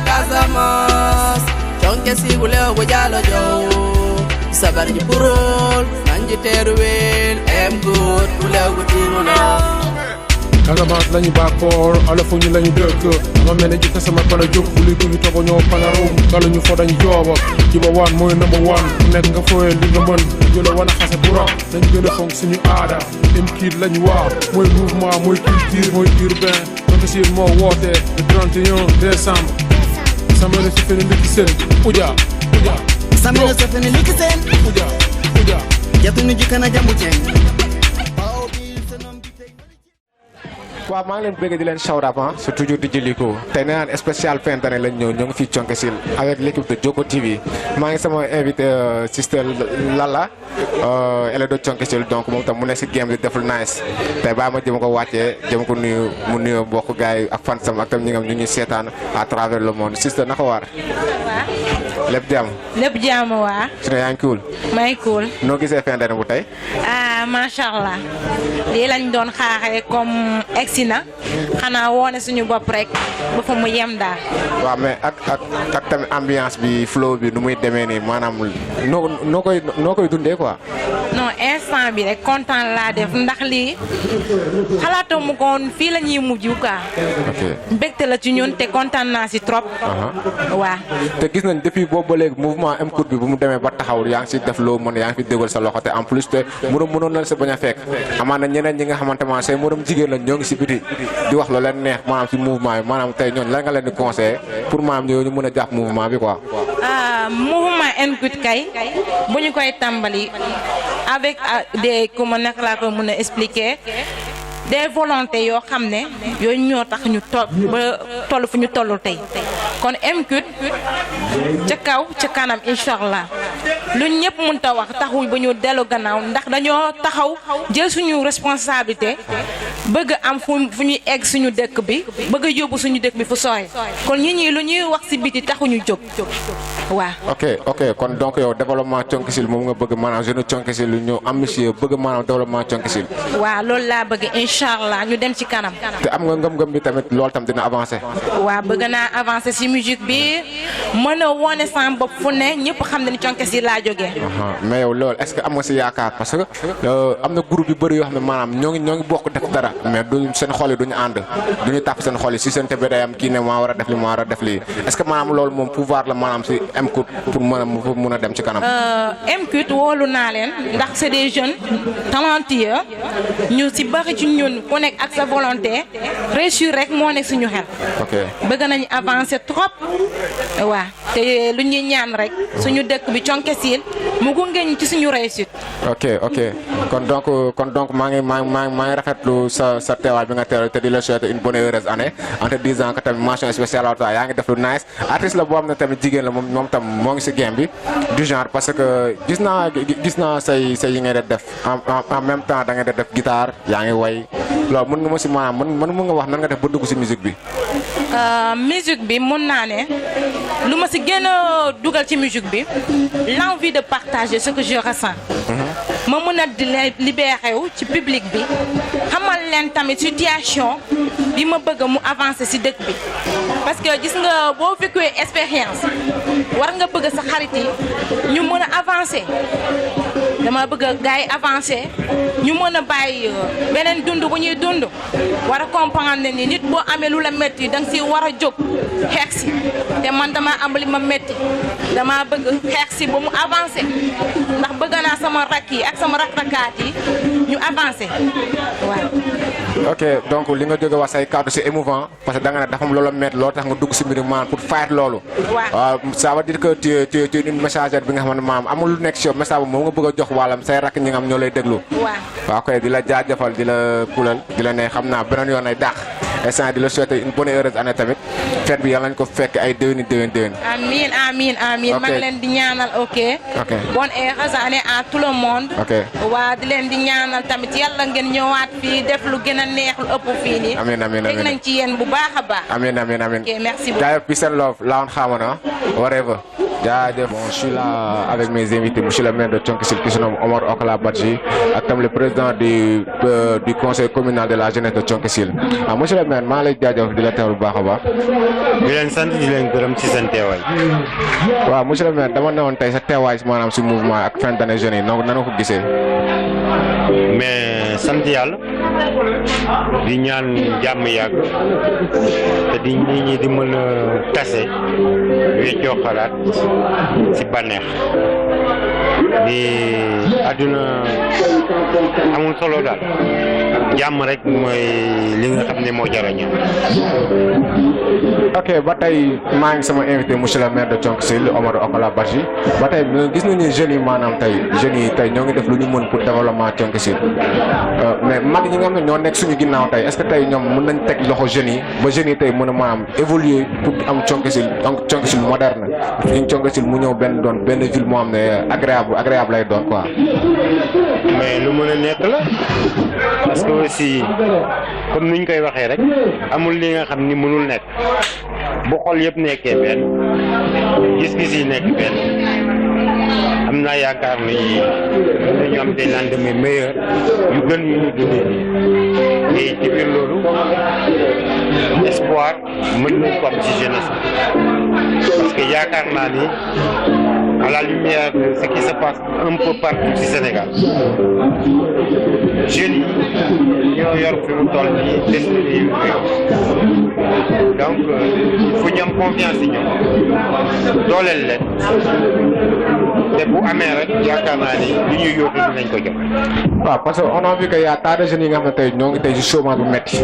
Casamance chonke sigule go jalo jow sabar ji burol nanji terwel em good ule go tiruno Casamance lañu bakor ala fu ñu lañu dëkk ma melni ci sama pana jóg bu li ñu togo ñoo panarum galu ñu fo dañ jooba ci ba wan moy number 1 nek nga foye li nga mën ñu la wana xasse bu rox dañ gëna fonk suñu aada em kid lañu wax moy mouvement moy culture moy urbain donc ci mo woté le 31 décembre samene se fene liki sen uja samene se fene liki sen uja jatu ñu jikana jambu jeng waaw maa ngi leen bëgg di leen shout out c'est toujours di jëliko tey nee naan spécial fin d'année lañ ñëw ñoo ngi fii Thionkesil avec l'équipe de Joko TV maa ngi sama invité sister Lala elle est de Thionkesil donc moom tam mu nekk si game di deful nice tey baa ma jëm ko wàccee jëm ko nuyu mu nuyu mbokk gars yi ak fansam ak tam ñi nga ñu ñuy seetaan à travers le monde sister naka waar lépp jàmm waa su ne yaa ngi cool may cool noo gisee fin d'année bu tey macha allah lii lañ doon xaaxee comme exina xanaa woone suñu bopp rek ba fa mu yem daal waaw mais ak tamit ambiance bi flow bi nu muy demee nii maanaam noo koy dundee quoi non instant bi rek content laa def ndax lii xalaatoo mu koon fii la ñuy mujj quoi ok mbégte la ci ñun te kontaan naa si trop waaw te gis nañ depuis boobu ba léegi mouvement M-Coupe bi bu mu demee ba taxaw yaa ngi si def loo mën yaa ngi fi dégal sa loxo te en plus te mënoon na la sa bañ a fekk amaana ñeneen ñi nga xamante ne say moroom jigéen lañ ñoo ngi si biti di wax lu leen neex maanaam si mouvement bi maanaam tey ñooñu lan nga leen di conseillé pour maanaam ñu mën a jàpp mouvement bi quoi. mouvement M-Coupe kay bu ñu koy tàmbali avec des comment naka laa ko mën a expliquer des volontés yoo xam ne yooyu ñoo tax ñu toll fu ñu toll tey kon M-Coupe ca kaw ca kanam incha allah lu ñëpp mën ta wax taxul ba ñu dellu gannaaw ndax dañoo taxaw jël suñu responsabilité bëgg am fu ñuy egg suñu dëkk bi bëgg a yóbbu suñu dëkk bi fu sooy kon ñi lu ñuy wax ci biti taxuñu jóg waaw. ok kon donc yow développement Thionkesil moom nga bëgg maanaam jeune Thionkesil lu ñu ambitieux bëgg maanaam développement Thionkesil. waaw loolu laa bëgg incha allah ñu dem ci kanam. te am nga ngëm-ngëm bi tamit loolu tam dina avancer. waaw bëgg naa avancer ci musique bi mën a wone sama bopp fu ne ñëpp xam ne ni Thionkesil laa jógee. mais yow loolu est-ce que am nga ci yaakaar parce que am na groupe yu bëri yoo xam ne maanaam ñoo ngi bokk def dara mais du seen xol yi duñu ànd duñu tàpp seen xol yi si seen tebe day am kii ne maa war a def li maa war a def lii est-ce que maanaam loolu moom pouvoir la maanaam ci M-Coupe pour mën a dem ci kanam. M-Coupe wóolu naa leen ndax c'est des jeunes talentueux ñu ci bari ci ñun ku nekk ak sa volonté réussir rek moo nekk suñu xel. ok bëgg nañu avancer trop waaw te lu ñuy ñaan rek suñu dëkk bi Thionkesil mu gunge ñu ci suñu réussite. ok kon donc maa ngi rafetlu sa teewaay bi nga teewal te di la souhaiter une bonne heureuse année en te disant que tamit mention spéciale à yaa ngi def lu nice artiste la boo xam ne tamit jigéen la moom tam moo ngi si game bi du genre parce que gis naa say yi ngay def en même temps da ngay def guitare yaa ngi way loolu mën nga ma si maanaam mën nga wax nan nga def ba dugg si musique bi. musique bi mun naa ne lu ma si gën a dugal ci musique bi l'envie de partager ce que je ressens. ma mën a libéré wu ci public bi xamal leen tamit situation bi ma bëgg mu avancer ci dëkk bi parce que gis nga boo vécu expérience war nga bëgg sa xarit yi ñu mën a avancer dama bëgg gars yi avancer ñu mën a bàyyi beneen dund bu ñuy dund war a comprendre ni nit boo amee lu la métti da nga ci war a jóg xeex si te man dama am li ma métti dama bëgg xeex si ba mu avancer ndax bëgg naa sama rakk yi ak sama rakkaat yi ñu avancer waaw. ok donc li nga jóge wax say kàddu c'est émouvant parce que da nga ne dafa am loola métti loolu tax nga dugg si mbir maanaam pour fight loolu. waaw ça veut dire que tu es une messagère bi nga xam ne maanaam amul lu nekk si yow message moom nga bëgg a jox wàllam say rakk ñi nga xam ñoo lay déglu. waaw koy di la jaajëfal di la kulal di la ne xam naa beneen yoon ay dàq instant di la souhaiter une bonne heureuse année tamit fête bi yàlla nañu ko fekk ay déwén. amiin. maa ngi leen di ñaanal ok. bonne heureuse année à tout le monde. waa di leen di ñaanal tamit yàlla ngeen ñëwaat fii def lu gën a neex lu ëpp fii nii. amiin dégg nañ ci yéen bu baax a baax. amiin ok merci beaucoup. jaayef peace and love laa woon xaama na whatever jaajëf. Bon, je suis là avec mes invités, monsieur le maire de Thionck-Essyl qui se nomme Omar Okala Badji ak tam le président du conseil communal de la jeunesse de Thionck-Essyl. Monsieur le maire maa lay jaajëf di la teewlu bu baax a baax. di leen sant di leen gërëm ci seen teewaay. waaw monsieur le maire dama newoon tey sa teewaay maanaam si mouvement ak fin d'année jeunes yi nan nga ko gisee. mais sant yàlla di ñaan jàmm yàgg te di nit ñi di mën a tase weccoo xalaat ci bànneex ni àdduna amul solo daal jàmm rek mooy li nga xam ne moo jar a ñaan. ok ba tey maa ngi sama invité monsieur le maire de Thionck-Essyl Omar Okala Badji ba tey gis nañu jeunes yi maanaam tey jeunes yi tey ñoo ngi def lu ñu mën pour développement Thionck-Essyl mais mag ñi nga xam ne ñoo nekk suñu ginnaaw tey est-ce que tey ñoom mën nañ teg loxo jeunes yi ba jeunes yi tey mën a maanaam évoluer pour am Thionck-Essyl moderne ñu Thionck-Essyl mu ñëw doon benn ville moo xam ne agréable lay doon quoi. mais lu mën a nekk la parce que aussi comme niñ koy waxee rek amul li nga xam ni mënul nekk bu xol yëpp nekkee benn gis-gis yi nekk benn am naa yaakaar ni dañu am des lendemains meilleurs yu gën yu ñu dundee et ci biir loolu espoir mën nañ ko am ci jeunesse parce que yaakaar naa ni à la lumière de ce qui se passe un peu partout ci Sénégal jeunes yi ñoo yor fi mu toll nii destiné yu réew donc il faut ñu am confiance ci ñoom dooleel leen te bu amee rek yaakaar naa ni li ñuy yóotu dinañ ko jox. waaw parce que on a vu que y a tas de jeunes yi nga xam ne tey ñoo ngi tey ci chômage bu métti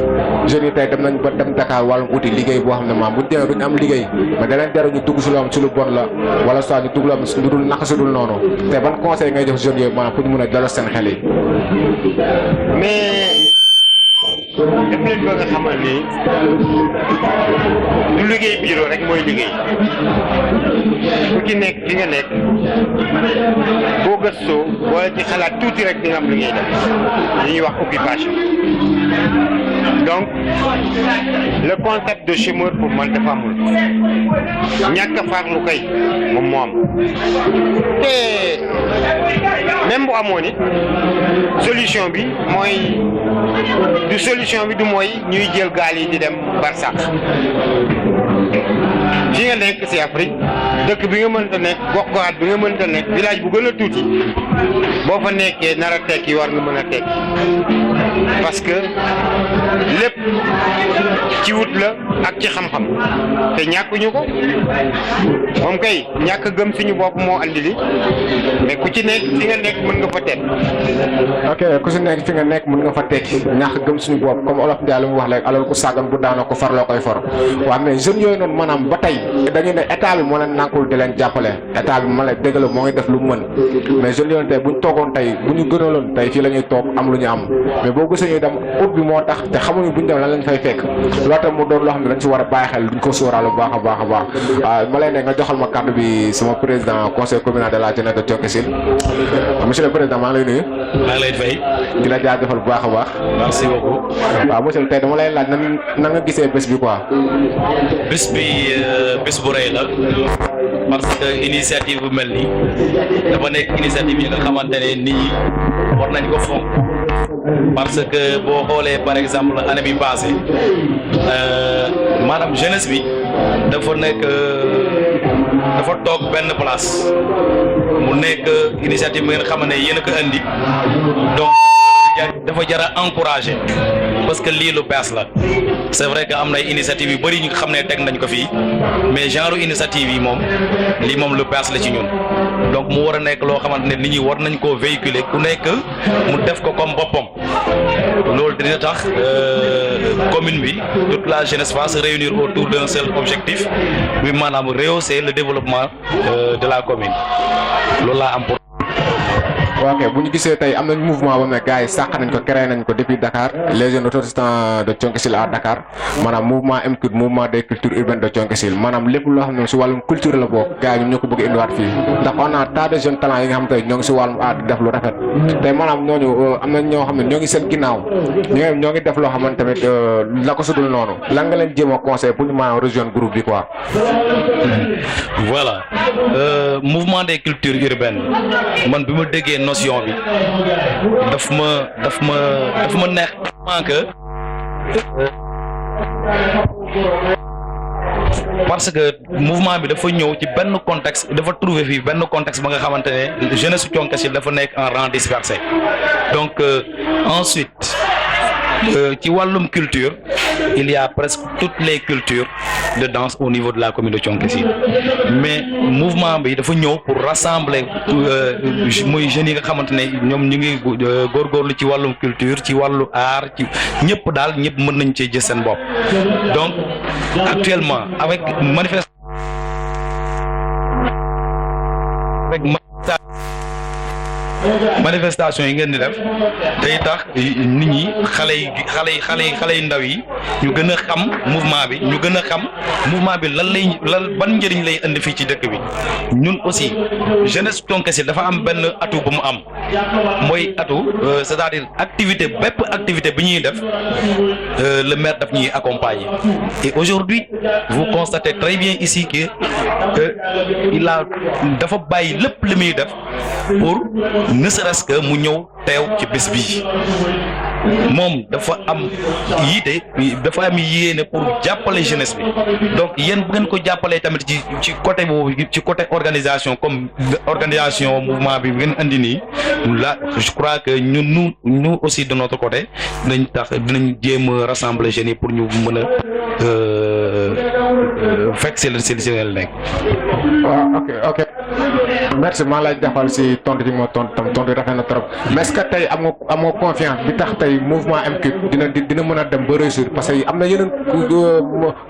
jeunes yi tey dem nañ ba dem Dakar wàllum uti liggéey boo xam ne maam bu ñu demee duñ am liggéey mais da leen jaru ñu dugg si lu am si lu bon la wala soit ñu dugg lu am lu dul naka si dul noonu te ban conseil ngay jox jeunes yooyu maanaam pour ñu mën a delloo seen xel yi. mais def leen ba nga xamal ni du liggéey bureau rek mooy liggéey ku ci nekk fi nga nekk boo gëstoo wala ci xalaat tuuti rek di nga am liggéey def li ñuy wax occupation donc le concept de chômeur pour man dafa amul ñàkk a farlu kay moom moo am te même bu amoon it solution bi mooy du solution bi du mooy ñuy jël gaal yi di dem Barsax fi nga nekk ci Afrique dëkk bi nga mënta nekk gox-goxaat bi nga mënta nekk village bu gën a tuuti boo fa nekkee nar a tekki war nga mën a tekki parce que lépp ci wut la ak ci xam-xam te ñàkkuñu ko moom kay ñàkk gëm suñu bopp moo andi li mais ku ci nekk fi nga nekk mën nga fa teg. ok ku ci nekk fi nga nekk mën nga fa tekki ñàkk gëm suñu bopp comme olof Ndiaye lu mu wax léegi alal ku sàggan bu daanoo ko farloo koy for waaw mais jeunes yooyu noonu maanaam ba tey dañuy ne état bi moo leen nànkul di leen jàppale état bi ma lay dëgg la moo ngi def lu mu mën mais jeunes yooyu tey bu ñu toogoon tey bu ñu gënaloon tey fii la ñuy toog am lu ñu am mais boo gisee ñuy dem ut bi moo tax te xamuñu bu ñu dem lan lañ fay fekk loolu tam mu doon loo xam ne dañ ci war a bàyyi xel duñ ko sóoraale bu baax a baax a baax waaw ma lay ne nga joxal ma kàddu bi sama président conseil communal de la jeunesse de Thionck-Essyl monsieur le président maa ngi lay nuyu. maa ngi lay fay. di la jaajëfal bu baax a baax. merci beaucoup. waaw monsieur tey dama lay laaj nan nga gisee bés bi quoi. bés bi bés bu rëy la parce que initiative bu mel nii dafa nekk initiative yi nga xamante ne nit ñi war nañ ko fonk parce que boo xoolee par exemple année bi passée maanaam jeunesse bi dafa nekk dafa toog benn place mu nekk initiative bi nga xam ne yéen a ko indi donc dafa jara encourager parce que lii lu bees la c'est vrai que am na initiative yu bëri ñu nga xam ne teg nañ ko fii mais genre initiative yi moom lii moom lu bees la ci ñun donc mu war a nekk loo xamante ne nit ñi war nañ koo véhiculer ku nekk mu def ko comme boppam loolu dina tax commune bi toute la jeunesse va se réunir autour d'un seul objectif bi maanaam rehausser le développement de la commune loolu laa am pour ok bu ñu gisee tey am nañ mouvement ba ne gars yi sàq nañ ko créé nañ ko depuis Dakar les jeunes autoristes de Thionck-Essyl à Dakar maanaam mouvement MCUT mouvement des cultures urbaines de Thionck-Essyl maanaam lépp loo xam ne si wàllum culture la bokk gars yi ñoom ñoo ko bëgg a indiwaat fii ndax on a tas de jeunes talents yi nga xam tey ñoo ngi si wàllum aar di def lu rafet tey maanaam ñooñu am nañ ñoo xam ne ñoo ngi seen ginnaaw ñoo ngi def loo xamante tamit la ko sudul noonu lan nga leen jéem a conseil pour ñu maanaam rejoindre groupe bi quoi. Voilà mouvement des cultures urbaines man bi ma déggee notion bi daf ma neex que parce que mouvement bi dafa ñëw ci benn contexte dafa trouver fii benn contexte ba nga xamante ne jeunesse su Thionck-Essyl dafa nekk en rang dispersé donc ensuite ci wàllum culture il y a presque toutes les cultures de danse au niveau de la commune de Thionck-Essyl mais mouvement bi dafa ñëw pour rassembler muy jeunes yi nga xamante ne ñoom ñu ngi góorgóorlu ci wàllum culture ci wàllu art ci ñëpp daal ñëpp mën nañ cee jël seen bopp donc actuellement avec manifestation yi ngeen di def day tax nit ñi xale yi ndaw yi ñu gën a xam mouvement bi ñu gën a xam mouvement bi lan ban njëriñ lay indi fii ci dëkk bi ñun aussi jeunesse Thionck-Essyl dafa am benn atout bu mu am mooy atout c'est-à-dire bépp activité bi ñuy def le maire daf ñuy accompagner et aujourd'hui vous constatez très bien ici que dafa bàyyi lépp li muy def pour ne serait-ce que mu ñëw teew ci bés bi moom dafa am yéene pour jàppale jeunesse bi donc yéen bu ngeen ko jàppalee tamit ci côté boobu ci côté organisation comme organisation mouvement bi ngeen andi nii là je crois que nous aussi de notre côté dinañ jéem a rassembler jeunes yi pour ñu mën a fekk si nekk. waaw ok merci maa lay defal si tontu ji ma tontu rafet na trop mais est-ce que tey amoo confiance bi tax tey mouvement MCUT dina mën a dem ba réussir parce que am na yeneen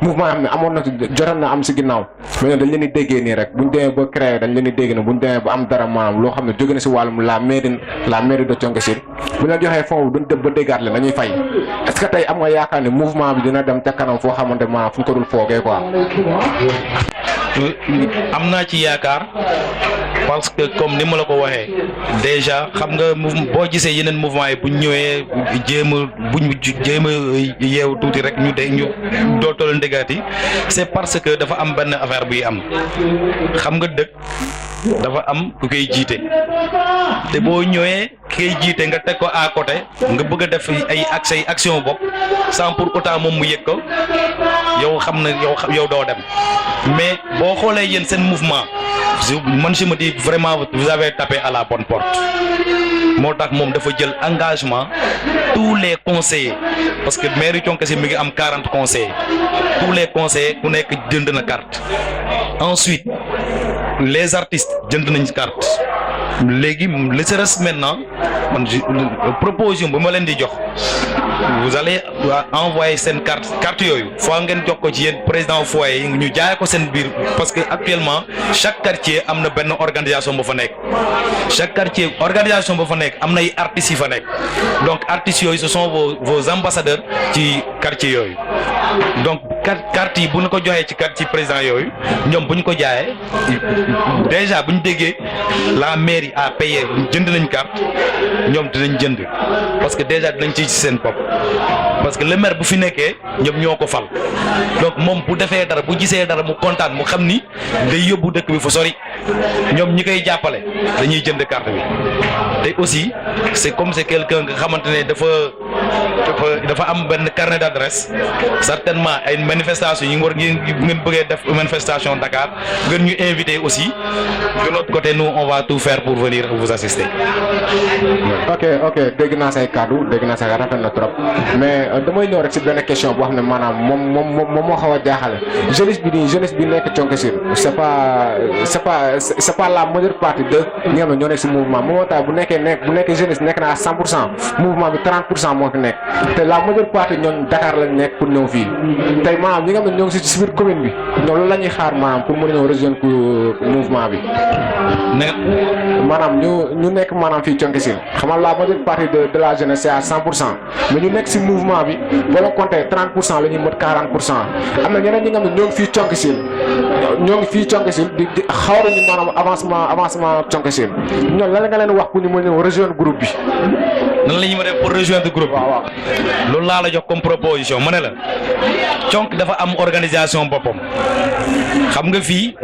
mouvement yoo xam ne amoon na jotoon na am si ginnaaw mais ñoom dañ leen di déggee nii rek buñ demee ba créé dañ leen di dégg ne buñ demee ba am dara maanaam loo xam ne jóge na si wàllum la mairie de Thionck-Essyl bu ñu la joxee fond duñ dem ba déggaat leen dañuy fay est-ce que tey am nga yaakaar ne mouvement bi dina dem ca kanam foo xamante maanaam fu ñu ko dul foogee quoi. am naa ci yaakaar parce que comme ni ma la ko waxee déjà xam nga boo gisee yeneen mouvement yi buñ ñëwee jéem a yeew tuuti rek ñu dootoo ndégati c'est parce que dafa am benn affaire buy am xam nga dëkk dafa am ku koy jiite te boo ñëwee kay jiite nga teg ko à côté nga bëgg a def ay action bopp sans pour autant moom mu yëg ko yow xam na yow doo dem mais boo xoolee yéen seen mouvement je me dis vraiment vous avez tapé à la bonne porte moo tax moom dafa jël engagement tous les conseillers parce que mairie Thionck-Essyl mi ngi am 40 conseillers tous les conseillers ku nekk jënd na carte ensuite les artistes jënd nañ carte léegi li ci reste maintenant man proposition bi ma leen di jox vous allez envoyer seen carte yooyu foo ngeen jox ko ci yéen président foyer yi ñu jaay ko seen biir parce que actuellement chaque quartier am na benn organisation ba fa nekk chaque quartier organisation ba fa nekk am na ay artistes yi fa nekk donc artistes yooyu ce sont vos ambassadeurs ci quartier yooyu donc carte yi bu ñu ko joxee ci carte ci président yooyu ñoom bu ñu ko jaayee déjà bu ñu déggee la mairie a payé jënd nañ carte ñoom dinañ jënd parce que déjà dinañ ci seen bopp parce que le maire bu fi nekkee ñoom ñoo ko fal donc moom bu defee dara bu gisee dara mu kontaan mu xam ni day yóbbu dëkk bi fu sori ñoom ñi koy jàppale dañuy jënd carte bi te aussi c'est comme c'est quelqu'un nga xamante ne dafa am benn carnet d'adresse certainement ay manifestation yi ngeen bëggee def manifestation Dakar ngeen ñu invité aussi de notre côté nous on va tout faire pour venir vous assister. ok dégg naa say kaddu rafet na trop mais damay ñëw rek si benn question boo xam ne maanaam moom moo xaw a jaaxale jeunesse bi nekk Thionck-Essyl c'est pas la majeure partie de ñi nga xam ne ñoo nekk si mouvement moo tax bu nekkee jeunesse nekk na à 100% mouvement bi 30% moo fi nekk te la majeure partie ñoom Dakar lañ nekk pour ñëw fii tey maanaam ñi nga xam ne ñoo ngi si biir commune bi ñoom loolu la ñuy xaar maanaam pour mën a ñëw rejoindre mouvement bi. maanaam ñu nekk maanaam fii Thionck Essyl xam nga la majeure partie de la jeunesse c'est à 100% mais ñu nekk si mouvement bi boo compter 30% la ñuy mot 40% am na ñeneen ñi nga xam ne ñoo ngi fii Thionck Essyl di xaw nañu maanaam avancement Thionck Essyl ñoom lan la nga leen wax pour ñu mën a ñëw rejoindre groupe bi. nan la ñu mën a def pour rejoindre groupe bi. waaw loolu laa la jox comme proposition ma ne la Thionck dafa am organisation boppam xam nga fii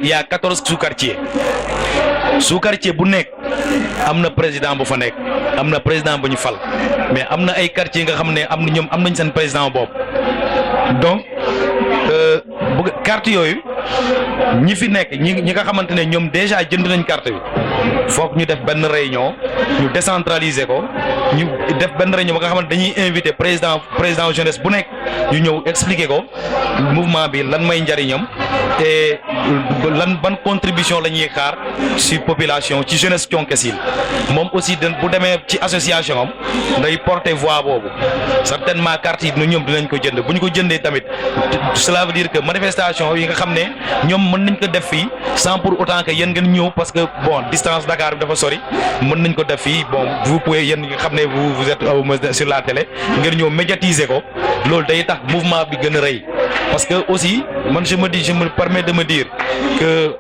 y a 14 sous-quartiers sous-quartier bu nekk am na président bu fa nekk am na président bu ñu fal mais am na ay quartiers nga xam ne ñoom am nañ seen président boobu donc bu carte yooyu ñi fi nekk ñi nga xamante ne ñoom déjà jënd nañ carte bi foog ñu def benn réunion ñu décentraliser ko ñu def benn réunion ba nga xamante dañuy invité président jeunesse bu nekk ñu ñëw expliquer ko mouvement bi lan may njariñam te ban contribution la ñuy xaar ci population ci jeunesse Thionck Essyl moom aussi bu demee ci association am day porter voix boobu certainement carte yi ñoom dinañ ko jënd bu ñu ko jëndee tamit cela veut dire que manifestation yi nga xam ne ñoom mën nañ ko def fii sans pour autant que yéen ngeen ñëw parce que bon distance Dakar bi dafa sori mën nañ ko def fii bon vous pouvez yéen nga xam ne vous êtes sur la télé ngeen ñëw médiatiser ko loolu day tax mouvement bi gën a rëy parce que aussi man je me permets de me dire que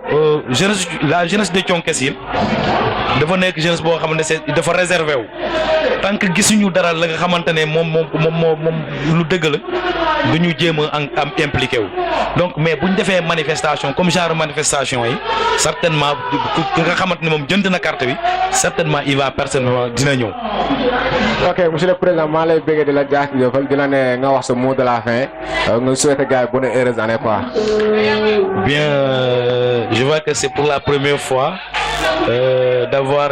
la jeunesse de Thionck Essyl dafa nekk jeunesse boo xamante ne dafa réservé wu tant que gisuñu dara la nga xamante ne moom lu dëgg la du ñu jéem a am impliqué wu donc mais bu ñu defee manifestation comme genre manifestation yi certainement ki nga xamante ne moom jënd na carte bi certainement il va personnellement dina ñëw. ok monsieur le président maa lay bëgg di la jaajëfal di la ne nga wax sa mot de la fin nga souhaiter gars yi bonne et heureuse année quoi. Bien, je vois que c'est pour la première fois d'avoir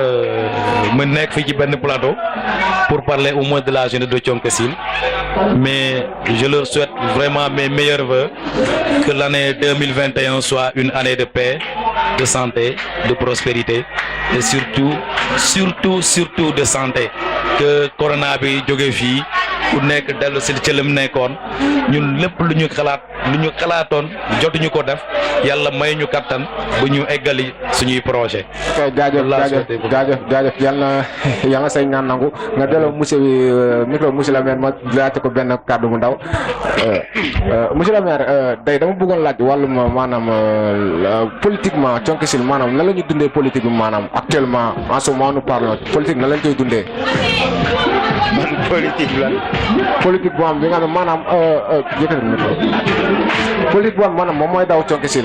me nekk fii ci benn plateau pour parler au moins de la jeunesse de Thionck Essyl, mais je leur souhaite vraiment mes meilleurs vœux, que l'année 2021 soit une année de paix, de santé, de prospérité et surtout de santé, que corona bi jóge fii ku nekk dellu si ci lim nekkoon ñun lépp lu ñu xalaatoon jotuñu ko def yàlla may ñu kattan bu ñu eggali suñuy projet. ok jaajëf yàlla say ñaan nangu nga delloo monsieur le maire ma laajte ko benn kàddu bu ndaw monsieur le maire tey dama bëggoon laaj wàllum maanaam politiquement Thionck Essyl maanaam nan la ñu dundee politique bi maanaam actuellement en ce moment nous parlons politique nan lañ koy dundee. politique bu am bi nga xam ne maanaam politique bu am maanaam moom mooy daw Thionck Essyl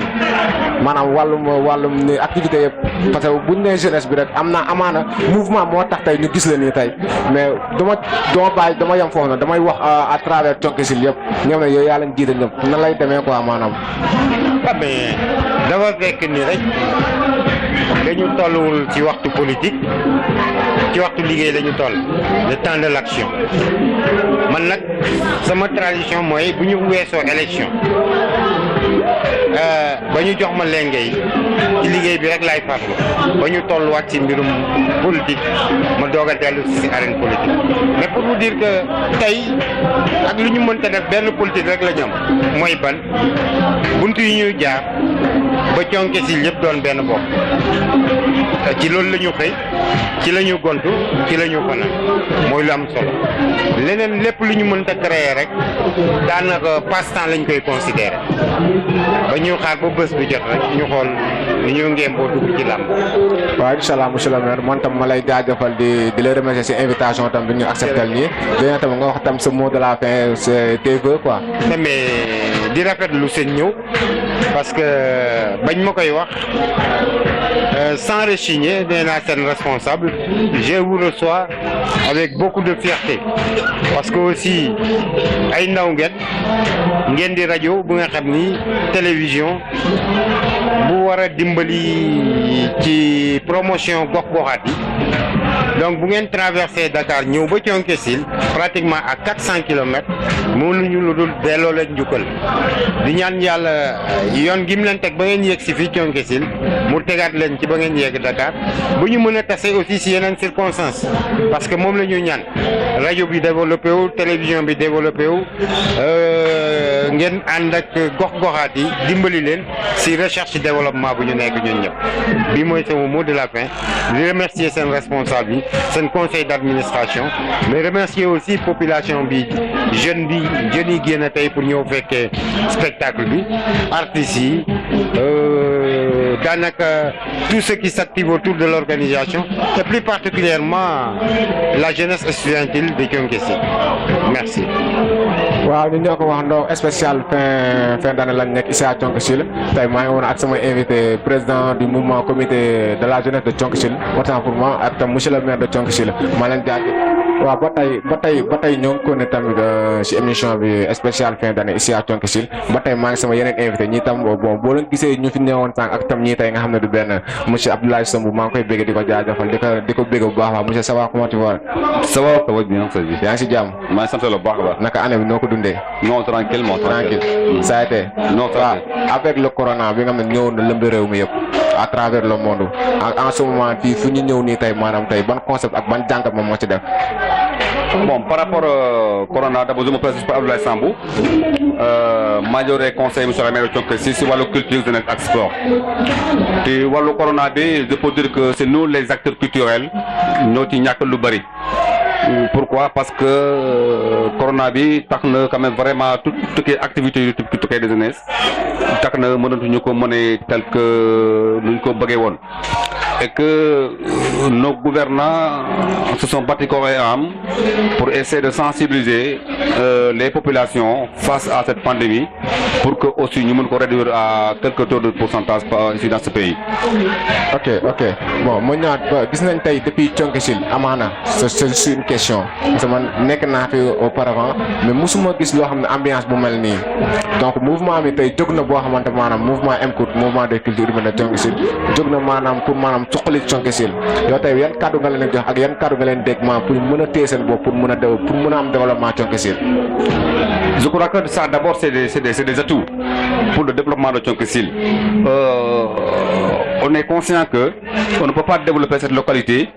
maanaam wàllum ni activité yëpp parce que buñ nee jeunesse bi rek am na amaana mouvement moo tax tey ñu gis la nii tey mais dama yem foofu nag damay wax à travers Thionck Essyl yëpp ñoom ne yooyu yaa leen jiite ñëpp nan lay demee quoi maanaam. mais dafa fekk ni rek dañu tolluwul ci waxtu politique ci waxtu liggéey lañu toll le temps de l'action man nag sama tradition mooy bu ñu weesoo élection ba ñu jox ma lenge yi ci liggéey bi rek laay farlu ba ñu tolluwaat ci mbirum politique ma doog a dellu ci arène politique mais pour vous dire que tey ak lu ñu mënta def benn politique rek la ñu am mooy ban buntu yi ñuy jaar ba Thionck Essyl yëpp doon benn bopp ci loolu la ñu xëy ci la ñu gontu ci la ñu fanaan mooy lu am solo leneen lépp lu ñu mënta créer rek daanaka passe-temps lañ koy considérer ba ñu xaar ba bés bi jot rek ñu xool ni ñu ngeen boo dugg ci làmb. waaw incha allah monsieur le maire man tam ma lay jaajëfal di la remercier ci invitation tam bi ñu accepté nii dina tam nga wax tam sa mot de la fin c'est tes vœux quoi. mais di rafetlu seen ñëw parce que bañ ma koy wax sans rechigner nee naa seen responsable je vous reçois avec beaucoup de fierté parce que aussi ay ndaw ngeen di rajo bu nga xam ni télévision bu war a dimbali ci promotion gox-goxaat yi donc bu ngeen traversé Dakar ñëw ba Thionck Essyl pratiquement à 400 kilomètres mënuñu lu dul delloo leen njukkal di ñaan yàlla yoon gi mu leen teg ba ngeen yegg si fii Thionck-Essyl mu tegaat leen ci ba ngeen yegg Dakar bu ñu mën a tase aussi si yeneen circonstances parce que moom la ñuy ñaan rajo bi développé wu télévision bi développé wu ngeen ànd ak gox-goxaat yi dimbali leen si recherche développement bu ñu nekk ñun ñëpp bi mooy sama mot de la fin di remercier seen responsable yi seen conseil d'administration mais remercier aussi population bi jeunes yi génn tey pour ñëw fekkee spectacle bi artistes yi daanaka tous ceux qui s'activent autour de l'organisation et plus particulièrement la jeunesse estudiantine de Thionck-Essyl merci. waaw ñu ñoo ko wax ndoo spécial fin d'année lañ nekk ici à Thionck-Essyl tey maa ngi woon ak sama invité président du mouvement comité de la jeunesse de Thionck-Essyl autant pour moi ak tam monsieur le maire de Thionck-Essyl maa leen jaajëf waaw ba tey ñoo ngi ko ne tamit ci émission bi spécial fin d'année ici à Thionck-Essyl ba tey maa ngi sama yeneen invité ñi tam bon boo leen gisee ñu fi ñëwoon sànq ak tam ñii tey nga xam ne du benn monsieur Abdoulaye Sambou maa ngi koy bégg di ko jaajëfal di ko bégg bu baax a monsieur ça va comment tu vas. ça va bien sëñ bi. yaa ngi si jàmm. maa ngi sant la bu baax a baax. naka année bi noo ko dundee. non tranquillement tranquille ça a été. non tranquille avec le corona bi nga xam ne ñëwoon na lëmb réew mi yëpp à travers le monde en ce moment fii fu ñu ñëw nii tey maanaam tey ban concept ak ban jàngat moom moo ci def. Bon, par rapport au corona, d'abord je me présente par Abdoulaye Sambou, major et conseiller monsieur le maire de Thionck-Essyl sur la culture de notre sport. Et le corona, je peux dire que c'est nous les acteurs culturels, nous qui n'y a que le bari. Pourquoi? Parce que corona bi tax na quand même vraiment toutes les activités culturelles de jeunesse tax na mënatuñu ko mëne tel que nuñ ko bëggee woon. Et que nos gouvernants se sont battus corps et âme pour essayer de sensibiliser les populations face à cette pandémie pour que aussi nous puissions réduire à quelques taux de pourcentage ici dans ce pays. Ok. Bon, moi, gis nañ tay depuis Thionck-Essyl amana c'est une question parce que man nek na fi auparavant mais musuma gis lo xamné ambiance bu melni. Donc mouvement bi tay jogna bo xamanté manam mouvement MCOUT mouvement des cultures urbaines de Thionck-Essyl jogna manam pour manam suqali Thionck-Essyl yow tey yan kàddu nga leen jox ak yan kàddu nga leen dégg pour mën a téye seen bopp pour mën a am développement Thionck-Essyl. Je crois que ça d'abord c'est des atouts pour le développement de Thionck-Essyl. On est conscient que on ne peut pas développer cette localité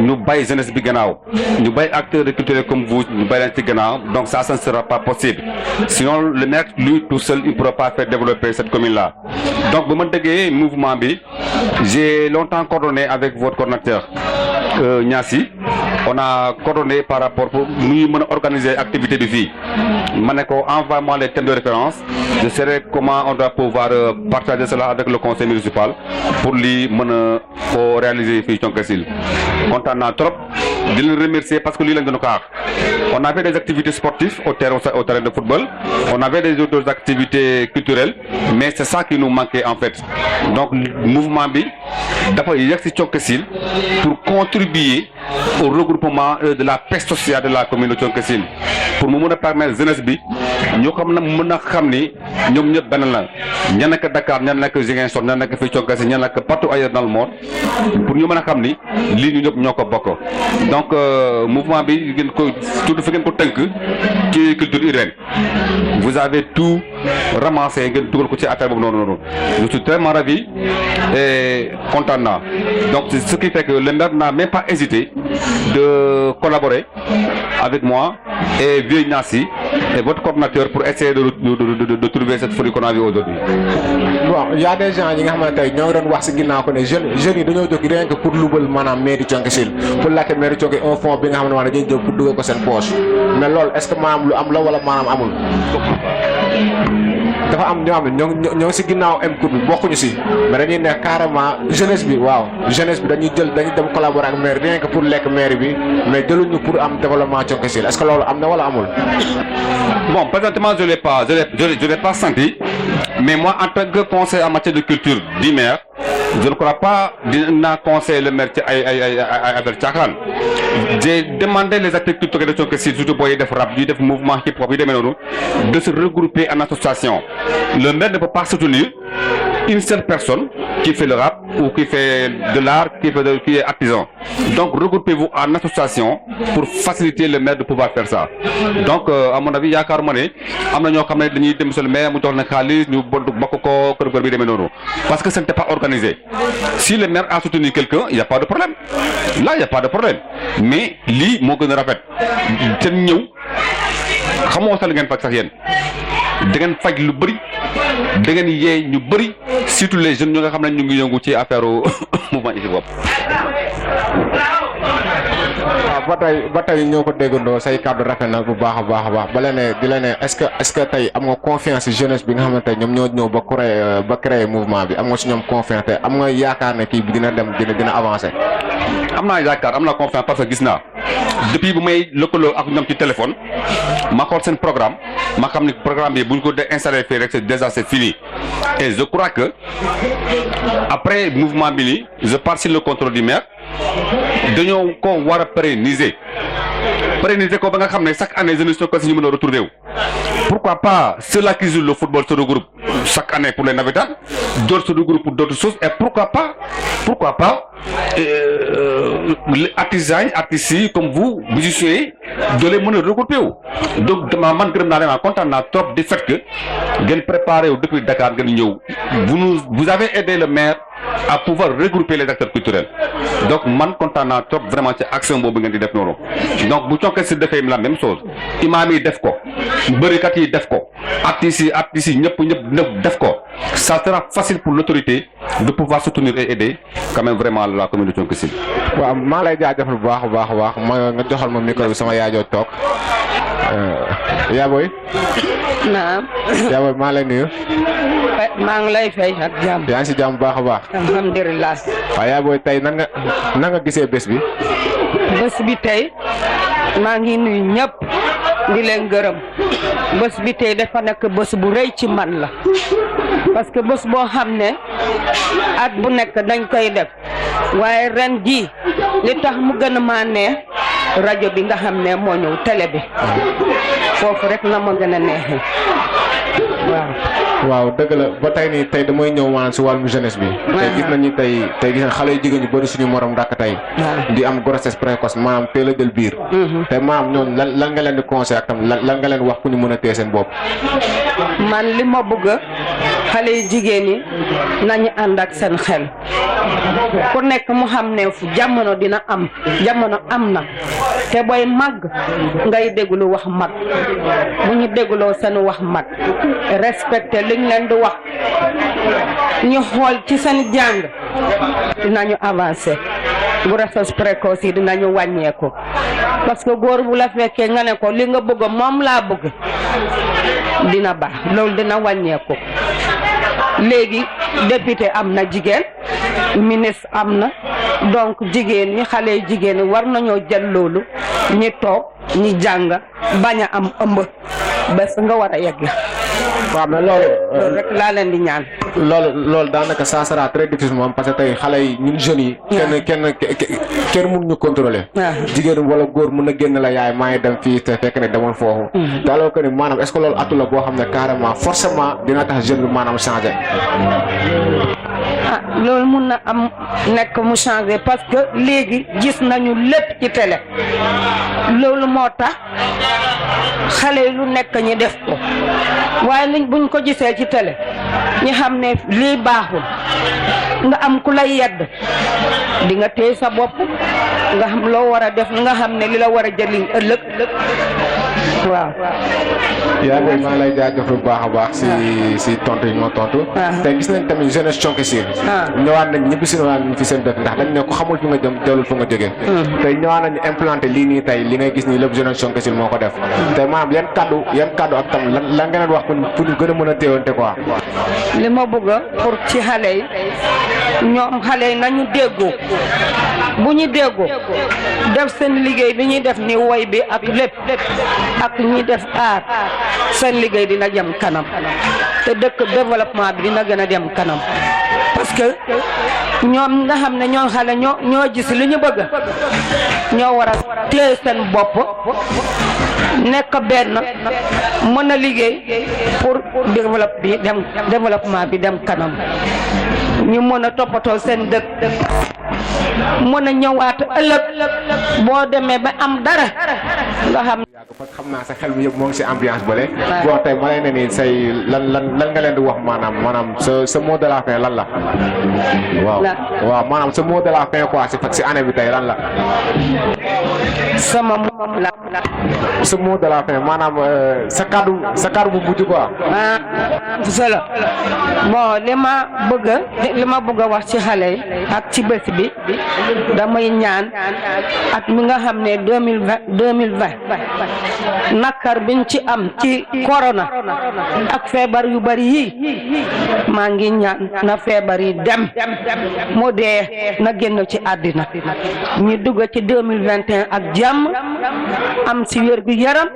nous baillons jeunesse bi gannaaw nous baillons acteurs de culture comme vous nous baillons ci gannaaw donc ça ne sera pas possible sinon le maire lui tout seul il ne pourra pas faire développer cette commune là donc bu ma déggee mouvement bi j'ai longtemps coordonné avec votre coordinateur Niassi on a coordonné par rapport pour nous organiser l'activité de vie. Envoie-moi les thèmes de référence. Je saurai comment on doit pouvoir partager cela avec le conseil municipal pour lui réaliser ici Thionck-Essyl. Content trop de le remercier parce que lui est dans nos cas. On avait des activités sportives au terrain de football. On avait des autres activités culturelles, mais c'est ça qui nous manquait en fait. Donc le mouvement B, d'abord il y a Thionck-Essyl pour contribuer au regroupement de la paix sociale de la commune de Thionck-Essyl. Pour nous permettre jeunesse bi ñu xam na mën a xam ni ñoom ñëpp benn la ña nekk Dakar ña nekk Ziguinchor ña nekk fii Thionck-Essyl ña nekk partout ailleurs dans le monde pour ñu mën a xam ni lii ñu ñëpp ñoo ko bokk donc mouvement bi ngeen ko tout fi ngeen ko tënk ci culture urbaine vous avez tout ramassé ngeen dugal ko ci affaire boobu noonu je suis très ravi et content na donc c'est ce qui fait que le maire n'a même pas hésité de collaborer avec moi et Vieux Niassi et votre coordinateur pour essayer de trouver cette folie qu'on a vue aujourd'hui. Bon, il y a des gens qui ont wax ci ginnaw ko né jeunes yi dañoo jóg rien que pour loubal manam mairie Thionck-Essyl pour laajte mairie Thionck un fonds bi nga xamné dañuy jël pour dugal ko sen poche mais lool est-ce que manam lu am la wala manam amul dafa am ñoo xam ne ñoo si ginnaaw MCOUT bi bokkuñu si mais dañuy nekk carrément jeunesse bi waaw jeunesse bi dañuy dem collaborer ak maire rien que pour lekk maire bi mais jëluñu pour am développement Thionck-Essyl est-ce que loolu am na wala amul. Bon, présentement je l'ai pas senti mais moi en tant que conseiller en matière de culture du maire je ne crois pas dina conseiller le maire ci ay affaire caaxaan. J'ai demandé les acteurs culturels de Thionck-Essyl surtout booy def rap yi def mouvement hip-hop yi demee noonu de se regrouper en association. Le maire ne peut pas soutenir une seule personne qui fait le rap ou qui fait de l'art, qui est artisan. Donc regroupez-vous en association pour faciliter le maire de pouvoir faire ça. Donc à mon avis yaakaaruma ne am na ñoo xam ne dañuy dem monsieur le maire mu jox na xaalis ñu bokk ko kër bi demee noonu parce que ce n'était pas organisé. Si le maire a soutenu quelqu'un, il n'y a pas de problème. Là, il n'y a pas de problème. Mais lii moo gën a rafet te ñëw xamoo sax li ngeen faj sax yéen da ngeen faj lu bëri da ngeen yee ñu bëri surtout les jeunes ñu nga xam ne ñu ngi yëngu ci affaire mouvement hip hop. waaw ba tey ñoo ko déggandoo say kàddu rafet na bu baax a baax ba leen di la ne est-ce que tey am nga confiance ci jeunesse bi nga xamante ne ñoom ñoo ñëw ba créer mouvement bi am nga ci ñoom confiance te am nga yaakaar ne kii bi dina dem dina avancer. am naa yaakaar am naa confiance parce que gis naa depuis bu may lëkkaloo ak ñoom ci téléphone ma xool seen programme ma xam ni programme bi bu ñu ko installé fii rek c'est fini et je crois que après mouvement bi nii je pars sur le contrôle du maire dañoo ko war a pérenniser ko ba nga xam ne chaque année jeunesse ko si ñu mën a retourner wu. Pourquoi pas ceux-là qui jouent le football se regroupent chaque année pour les navétanes, d'autres se regroupent pour d'autres choses et pourquoi pas les artisans artistes comme vous musiciens de les mën a regrouper wu. Donc man gërëm naa leen kontaan naa trop du fait que ngeen préparé wu depuis Dakar ngeen ñëw vous avez aidé le maire à pouvoir regrouper les acteurs culturels donc man kontaan naa trop vraiment ci action boobu ngeen di def noonu donc bu conkee si defee la même chose imaam yi def ko mbërikat yi def ko artistes yi ñëpp def ko ça sera facile pour l'autorité de pouvoir soutenir et aider quand même vraiment la commune de Thionck Essyl. waaw maa lay jaajëfal bu baax a baax ma nga joxal ma micro bi sama yaay joo toog yaa booy. naam. yaa booy maa lay nuyu. maa ngi lay fay ak jàmm. yaa ngi si jàmm bu baax a baax. alhamdulilah. waaw yaa booy tey nan nga gisee bés bi. bés bi tey maa ngi nuyu ñëpp di leen gërëm bés bi tey dafa nekk bés bu rëy ci man la parce que bés boo xam ne at bu nekk dañ koy def waaye ren jii li tax mu gën a maa neex rajo bi nga xam ne moo ñëw télé bi foofu rek na ma gën a neexee waaw dëgg la ba tey nii tey damay ñëw maanaam si wàllum jeunesse bi. tey gis nañu tey gis na xale yu jigéen ñu bëri suñu morom rakk tey. di am grossesse précoce maanaam teel a jël biir. te maanaam ñoom lan nga leen di conseil ak tam lan nga leen wax ku ñu mën a téye seen bopp. man li ma bëgg xale yu jigéen ñi nañu ànd ak seen xel ku nekk mu xam ne fu jamono dina am jamono am na te booy màgg ngay déglu wax mag bu ñu dégloo seen wax mag respecté liñ leen di wax ñu xool ci seen jàng dinañu avancé grossesse précoce yi dinañu wàññeeku parce que góor bu la fekkee nga ne ko li nga bëgg moom laa bëgg dina baax loolu dina wàññeeku léegi député am na jigéen ministre am na donc jigéen ñi xale yu jigéen ñi war nañoo jël loolu ñi toog ñi jàng bañ a am ëmb bés nga war a yegg. waaw mais loolu rek laa leen di ñaan. loolu daanaka ça sera très difficile moom parce que tey xale yi ñun jeunes yi. kenn mun ñu contrôler. jigéen wala góor mun na génn la yaay maa ngi dem fii te fekk ne demoon foofu. te alors que ni maanaam est-ce que loolu atu la boo xam ne carrément forcément dina tax jeune bi maanaam changer. loolu mun na am nekk mu changer parce que léegi gis nañu lépp ci télé loolu moo tax xale yi lu nekk ñi def ko waaye liñ buñ ko gisee ci télé ñi xam ne lii baaxul nga am ku lay yedd di nga téye sa bopp nga xam loo war a def nga xam ne li la war a jëliñ ëllëg waaw. yaa ngi maa lay jaajëfal bu baax a baax si tontu yi moo tontu. te gis nañ tamit jeunesse Thionck Essyl. ñëwaat nañ ñibbi si nañ fi seen dëkk ndax dañ ne ko xamul fi nga jëm teelul fa nga jógee. tey ñëwaat nañu implanté lii nii tey li ngay gis nii lépp jeunesse Thionck Essyl moo ko def. te maanaam yan kaddu ak tam lan nga leen wax pour ñu gën a mën a téewante quoi. li ma bëgg pour ci xale yi ñoom xale yi nañu déggoo bu ñu déggoo def seen liggéey bi ñuy def ni woy bi ak lépp ak ñi def aar seen liggéey dina jëm kanam te dëkk développement bi dina gën a dem kanam parce que ñoom nga xam ne ñoo xale ñoo gis li ñu bëgg ñoo war a téye seen bopp nekk benn mën a liggéey pour développement bi dem kanam ñu mën a toppatoo seen dëkk mën a ñëwaat ëllëg boo demee ba am dara nga xam. parce que xam naa sa xel mi yëpp moo ngi si ambiance bële. bon tey ma lay ne nii say lan nga leen di wax maanaam sa mot de la fin lan la. waaw maanaam sa mot de la fin quoi si année bi tey lan la. sama moom la. sa mot de la fin maanaam sa kaddu bu mujj quoi. solo bon li ma bëgg a wax ci xale yi ak ci bés bi damay ñaan at mi nga xam ne 2020 nakar biñ ci am ci corona ak feebar yu bari yi maa ngi ñaan na feebar yi dem mu dee na génn ci àddina ñu dugg ci 2021 ak jàmm am ci wér gu yaram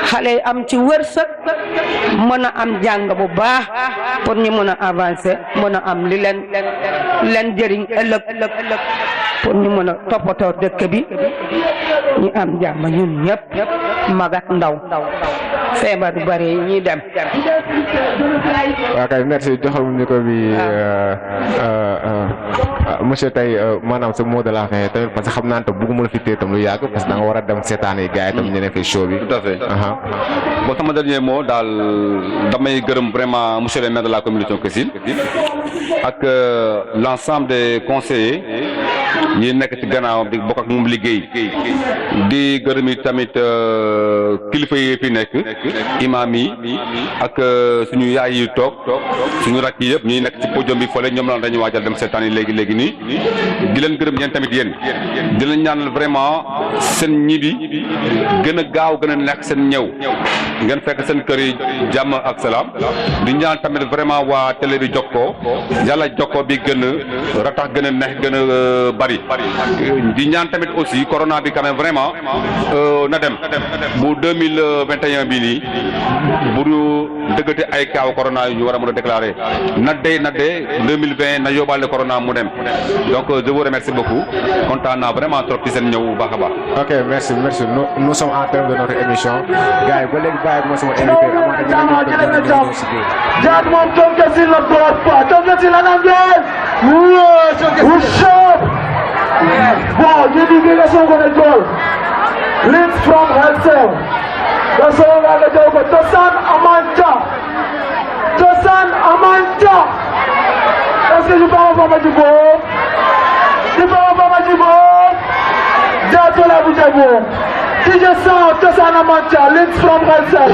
xale yi am ci wërsëg mën a am jàng bu baax pour ñu mën a avancer mën a am li leen jëriñ ëllëg pour ñu mën a toppatoo dëkk bi ñu am jàmm ñun ñëpp mag ak ndaw feebar bu bari yi ñuy dem. waaw kay merci joxal ñu ko bi monsieur tey maanaam sa mot de la fin tamit parce que xam naa ne bëgguma la fi téye tam lu yàgg parce que da nga war a dem seetaan yi gars yi tam ñu ne fi show bi. tout à fait. bon sama dernier mot daal damay gërëm vraiment monsieur le maire de la commune de Thionck Essyl ak l'ensemble des conseillers ñi nekk ci gannaaw di bokk ak moom liggéey di gërëm yi tamit kilifa yi fi nekk imaam yi ak suñu yaay yi toog suñu rakk yi yëpp ñuy nekk ci podium bi fële ñoom la dañuy waajal dem seetaan yi léegi nii di leen gërëm yéen tamit yéen di leen ñaanal vraiment seen ñibi gën a gaaw gën a nekk seen ñëw ngeen fekk seen kër yi jàmm ak salaam di ñaan tamit vraiment waa télé bi jokkoo yàlla jokkoo bi gën a ratax gën a neex gën a bari di ñaan tamit aussi corona bi quand même vraiment na dem bu 2021 bii nii bu dëggate ay kaaw corona yu ñu war a mën a déclarer na dee 2020 na yóbbaale corona mu dem donc je vous remercie beaucoup kontaan naa vraiment trop ci seen ñëw bu baax a baax. ok merci nous sommes en terme de notre émission gars yi ba léegi bàyyi ma sama invité Jad moom Thionck Essyl ne bloque pas Thionck Essyl en anglais. Bon, ñu di nga songo ne goal. Leads from Helsel. Nga songo nga jow ko Tosan Amanta. Est-ce que ñu parle pas Majibo? Tu parles pas Majibo? Jatola Bujabo. DJ Sound, Tosan Amanta, leads from Helsel.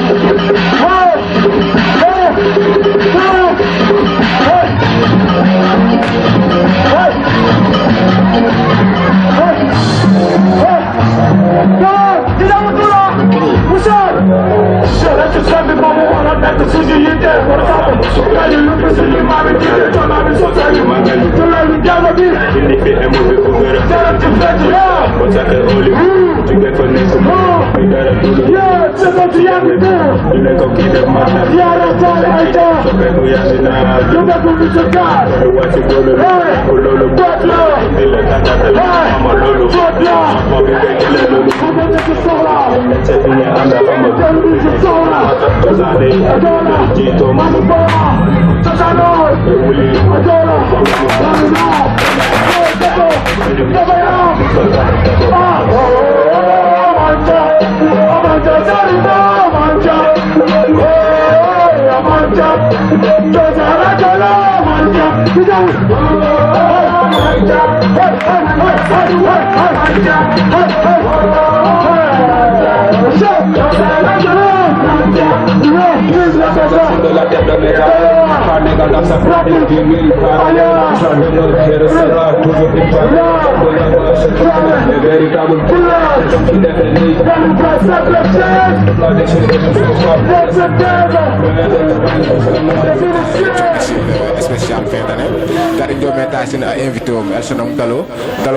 spécial fin d'année gari njome ta sin a invité om el sonam dalo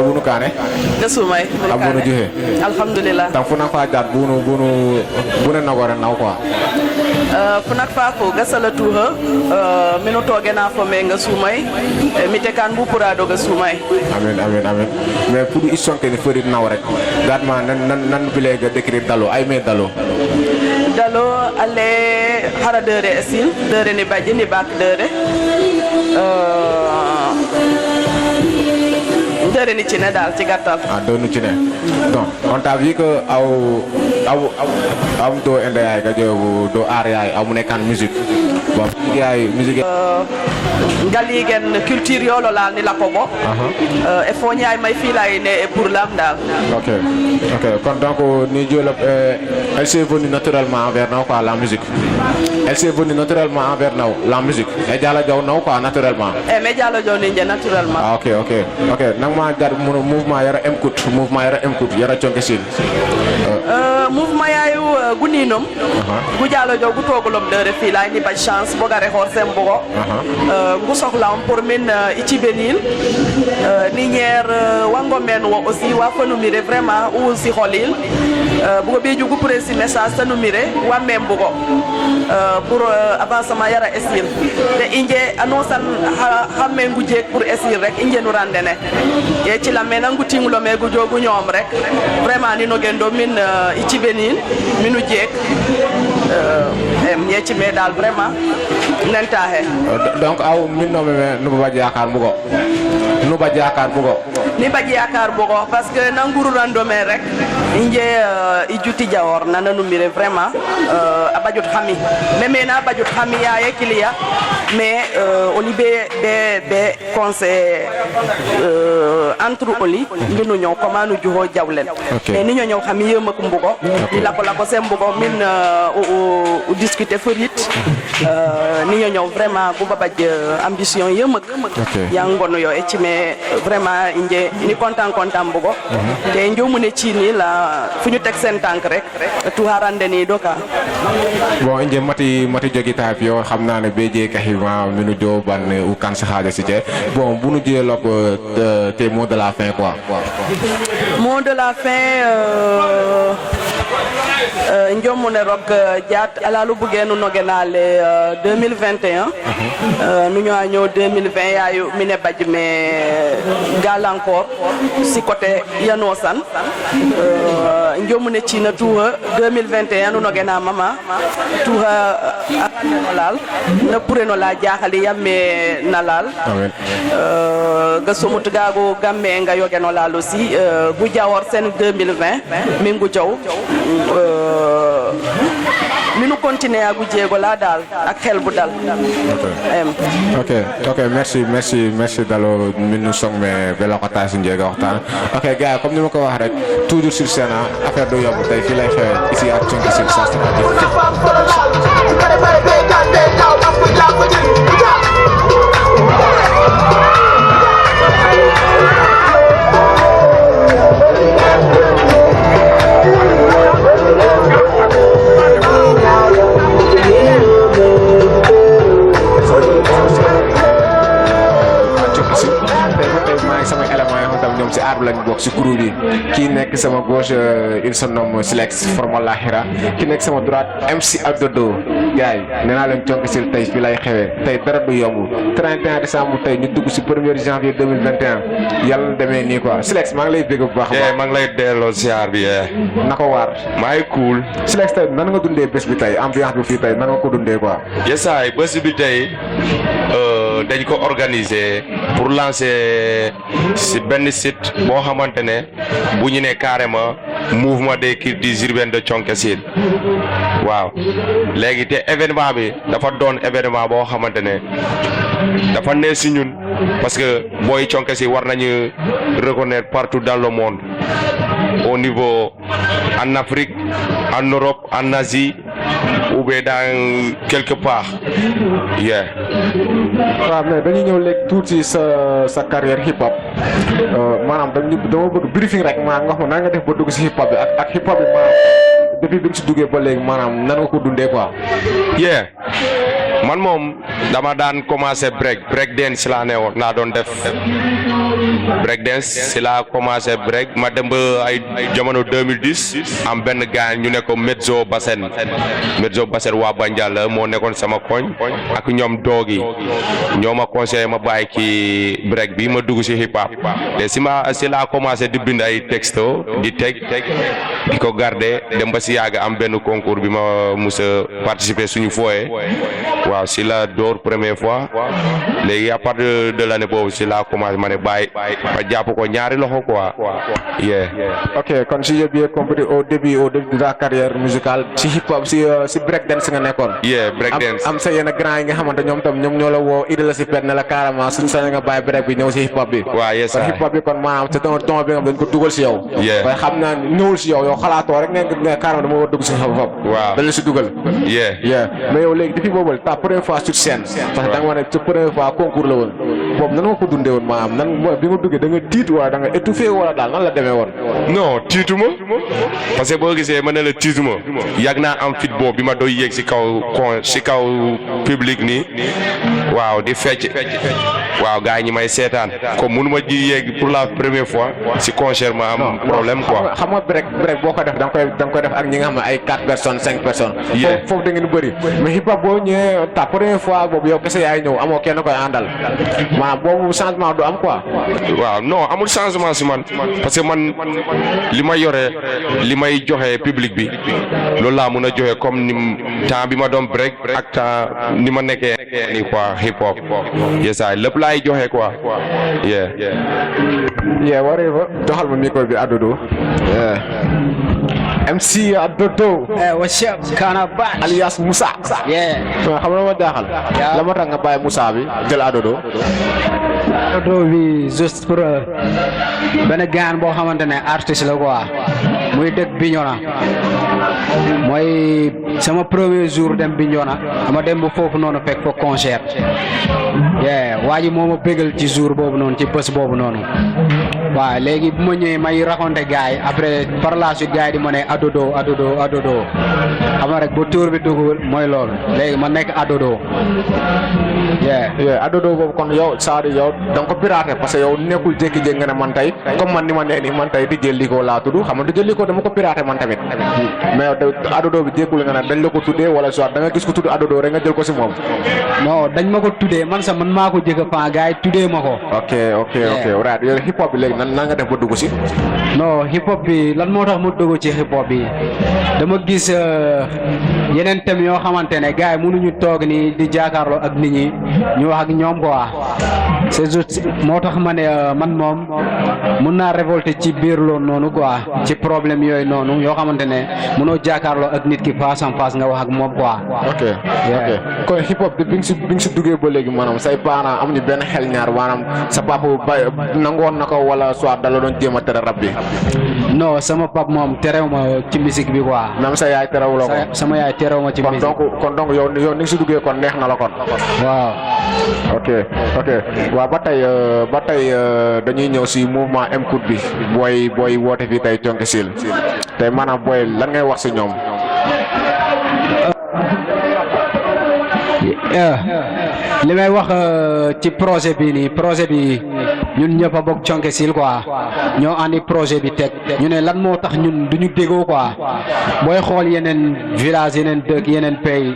bunu kane gasumay abunu juhe alhamdulillah tam funa fa jat bunu nagore naw quoi funak fa ko gasala tuha mino toge na fo me ngasumay mi tekan bu purado gasumay amin mais pour isonke ni feuri naw rek gatma nan bile ga décrire dalo ay me dalo alle hara deure Essyl deure ni bajji ni bak deure ni ci ne daal ci gàttal. ah doonu ci ne donc on t'a vu que aw do ende yaay ga jogu do ar yaay aw mu nekkan musique bon yaay musique ngaligen culture yolo la ni la ko bo e fo ñaay may fi lay ne pour lam dal. ok kon donc ni jolop elle s'est venue naturellement envers nous quoi la musique elle s'est venue naturellement envers nous la musique e jala jaw naw quoi naturellement e me jala jaw ni naturellement. ah ok nang ma gar mouvement yara emcoute yara conke sin mouvement yayu guninom gu jalo jaw gu togolom de refi lay ni ba chance bo gare xor sem bugo ngu soxlam pour min ici benil ni ñer wango men wo aussi wa fanu mire vraiment ou si xolil bugo be jugu presi message tanu mire wa mem bugo pour avancement yara esir de inje annonce xamé ngu jek pour esir rek inje nu randene e ci la mena ngu tingulo me gu jogu ñom rek vraiment ni no gendo min ici benil minu jek ñe ci me dal vraiment nanta he donc aw min no me no ba jakar bugo no ba jakar bugo ni ba jakar bugo parce que nanguru randome rek inje ijuti jawor nananu mire vraiment abajut xami meme na abajut xami ya yekilia mais oli be conseil entre oli nginu ñoo commande juho jawlen et ni ñoo xami yema ko mbugo di la ko sem mbugo min o discuter ferit ni ñoo vraiment bu babaj ambition yema ya ngono yo et mais vraiment inje ni content mbugo te njomu ne ci ni la fuñu tek sen tank rek tu harande ni doka bon inje mati jogi ta fi yo xamna ne beje kahima minu do ban ou kan sa haja ci bon bu nu jé lok tes mots de la fin quoi mot de la fin njomu ne rok jaat ala lu bugenu nogenale 2021 nu ñoo 2020 yayu mine baj me gal encore si côté yano san njomu ne ci na tuha 2021 nu nogena mama tuha lal na pureno la jaaxali yamme nalal ga somut gago gamme nga yogeno lal aussi gu jawor sen 2020 mingu jaw minu continuer agu jéego la dal ak xel bu dal ok merci dalo minu song me bela ko tass njega waxtan ok gars comme nima ko wax rek toujours sur scène affaire do yomb tay fi lay xew ici à Thionke Sil ça sama élément yo tam ñom ci art lañ bok ci crew bi ki nek sama gauche il se nomme Silex Formal Lahira ki nek sama droite MC Abdodo gaay neena len Thionke Sil tay fi lay xewé tay dara du yomb 31 décembre tay ñu dugg ci 1er janvier 2021 yalla démé ni quoi Silex ma ngi lay bëgg bu baax ma ngi lay délo ziar bi nako war may cool Silex tay nan nga dundé bës bi tay ambiance bi fi tay nan nga ko dundé quoi yesay bës bi tay dañ ko organiser pour lancer ci ben site bo xamantene bu ñu né carrément mouvement des cultures urbaines de Thionke Sil waaw légui té événement bi dafa doon événement bo xamantene dafa né ci ñun parce que boy Thionke Sil war nañu reconnaître partout dans le monde au niveau en Afrique en Europe en Asie ou bien dans quelque part waaw mais dañu ñëw léegi tuuti sa carrière hip hop maanaam dama bëgg briefing rek maa nga wax ma nan nga def ba dugg si hip hop bi ak hip hop bi maanaam depuis bi nga si duggee ba léegi maanaam nan nga ko dundee quoi. man moom dama daan commencé break dance laa ne woon laa doon def break dance si laa commencé break ma dem ba ay jamono 2010 am benn gars ñu ne ko Mezzo Bassen waa Bandial moo nekkoon sama koñ ak ñoom doogi ñoo ma conseillé ma bàyyi ki break bi ma dugg si hip hop te si laa commencé di bind ay texto di teg di ko garder dem ba si yàgg am benn concours bi ma mus a participer suñu foyer waaw si la door première fois léegi à partir de l'année boobu si la commencé ma ne bàyyi ma jàpp ko ñaari loxo quoi ok kon si j'ai bien compris au début de ta carrière musicale si hip hop si break dance nga nekkoon break dance am sa yenn grand yi nga xamante ñoom tam ñoom ñoo la woo idée la si pet ne la carrément suñu sañ nga bàyyi break bi ñëw si hip hop bi waaw yes kon hip hop bi kon maanaam c'est un ton bi nga dañ ko dugal si yow waaye xam naa ñëwul si yow xalaatoo rek ne carrément dama war a dugg si hip hop waaw dañ la si dugal mais yow léegi depuis boobu ta première fois sur scène parce que da nga ma ne sa première fois concours la woon boobu nan nga ko dundee woon maanaam nan bi nga duggee da nga tiit wala da nga étouffé wala daal nan la demee woon non tiituma parce que boo gisee ma ne la tiituma yàgg naa am fit boobu bi ma doy yéeg si kaw public nii waaw di fecc waaw gars yi ñi may seetaan comme mënu ma ji yéeg pour la première fois si concert ma am problème quoi. xam nga break boo ko def da nga koy def ak ñi nga xam ne ay 4 personnes 5 personnes. foofu da ngeen bëri mais hip hop boo ñëwee ta première fois boobu yow kese yaay ñëw amoo kenn koy àndal maanaam boobu changement du am quoi. waaw non amul changement si man parce que man li ma yore li may joxe public bi loolu laa mën a joxe comme ni temps bi ma doon break ak temps ni ma nekkee ni quoi hip hop yesaay lépp laay joxe quoi whatever joxal ma micro bi Adodo MC Adodo what's up Kana Bash alias Moussa xam nga ma jaaxal la ma tax nga bàyyi Moussa bi jël Adodo bi juste pour benn gaan boo xamante ne artiste la quoi muy dëkk Bignona mooy sama premier jour dem Bignona dama dem ba foofu noonu fekk fa concert waa ji moo ma bégal ci jour boobu noonu ci bés boobu noonu waaw léegi bu ma ñëwee may raconté gars yi après par la suite gars yi di ma ne Adodo xam nga rek bu tour bi dugg mooy loolu léegi ma nekk Adodo Adodo boobu kon yow c'est-à-dire yow da nga ko piraté parce que yow nekkul jékki-jékki nga ne man tey comme man ni ma nee nii man tey di jël liko laa tudd xam nga di jël liko dama ko piraté man tamit mais Adodo bi jékkul nga ne dañ la ko tuddee wala soit da nga gis ko tudd Adodo rek nga jël ko si moom. non dañ ma ko tuddee man sax man maa ko jëkk fan gars yi tuddee ma ko. ok right yow hip hop bi léegi nan nga def ba dugg si. non hip hop bi lan moo tax mu dugg ci hip hop bi dama gis yeneen thèmes yoo xamante ne gars yi mënuñu toog ni di jàkkaarloo ak nit ñi ñu wax ak ñoom quoi c'est juste moo tax ma ne man moom mun naa révolter ci biir loolu noonu quoi ci problème yooyu noonu yoo xamante ne mënoo jàkkaarloo ak nit ki face en face nga wax ak moom quoi. ok kon hip hop bi nga si duggee ba léegi maanaam say parents amuñu benn xel ñaar maanaam sa papa nangoon na ko wala soit da la doon jéem a tere rap bi. non sama pap moom terew ma ci musique bi quoi. même sa yaay terew la ko. sama yaay terew ma ci musique. kon donc yow ni nga si duggee kon neex na la kon. waaw. ok waaw ba tey dañuy ñëw si mouvement M-Coupe bi booy woote fii tey Thionke Sil tey maanaam booy lan ngay wax si ñoom. li may wax ci projet bi nii projet bi ñun ñëpp a bokk Thionke Sil quoi ñoo andi projet bi teg ñu ne lan moo tax ñun duñu déggoo quoi booy xool yeneen village yeneen dëkk yeneen pays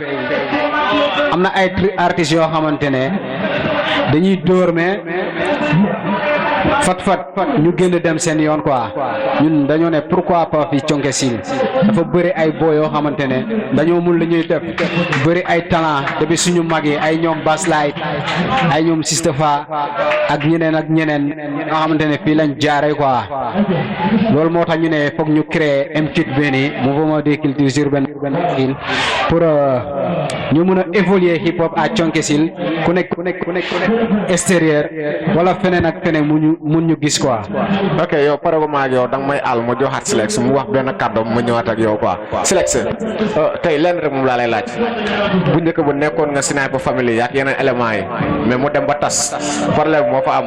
am na ay artistes yoo xamante ne dañuy dóor mais fat ñu gën dem seen yoon quoi ñun dañoo ne pourquoi pas fi Thionke Sil dafa bëri ay boo yoo xamante ne dañoo mun li ñuy def bëri ay talent depuis suñu mag yi ay ñoom Baslite ay ñoom Sistefa ak ñeneen ñoo xamante ne fii lañ jaaree quoi loolu moo tax ñu ne foog ñu créer M-Coupe benn mouvement des cultures urbaines pour ñu mun a évoluer hip hop à Thionke Sil ku nekk extérieur wala feneen ak feneen mun ñu gis quoi. ok yow pare ko ma ak yow danga may àll ma joxaat Silex mu wax benn kàddoom ma ñëwaat ak yow quoi Silex tey lenn rek moom laa lay laaj bu njëkk ba nekkoon nga Sniper Family yaak yeneen éléments yi mais mu dem ba tas problème moo fa am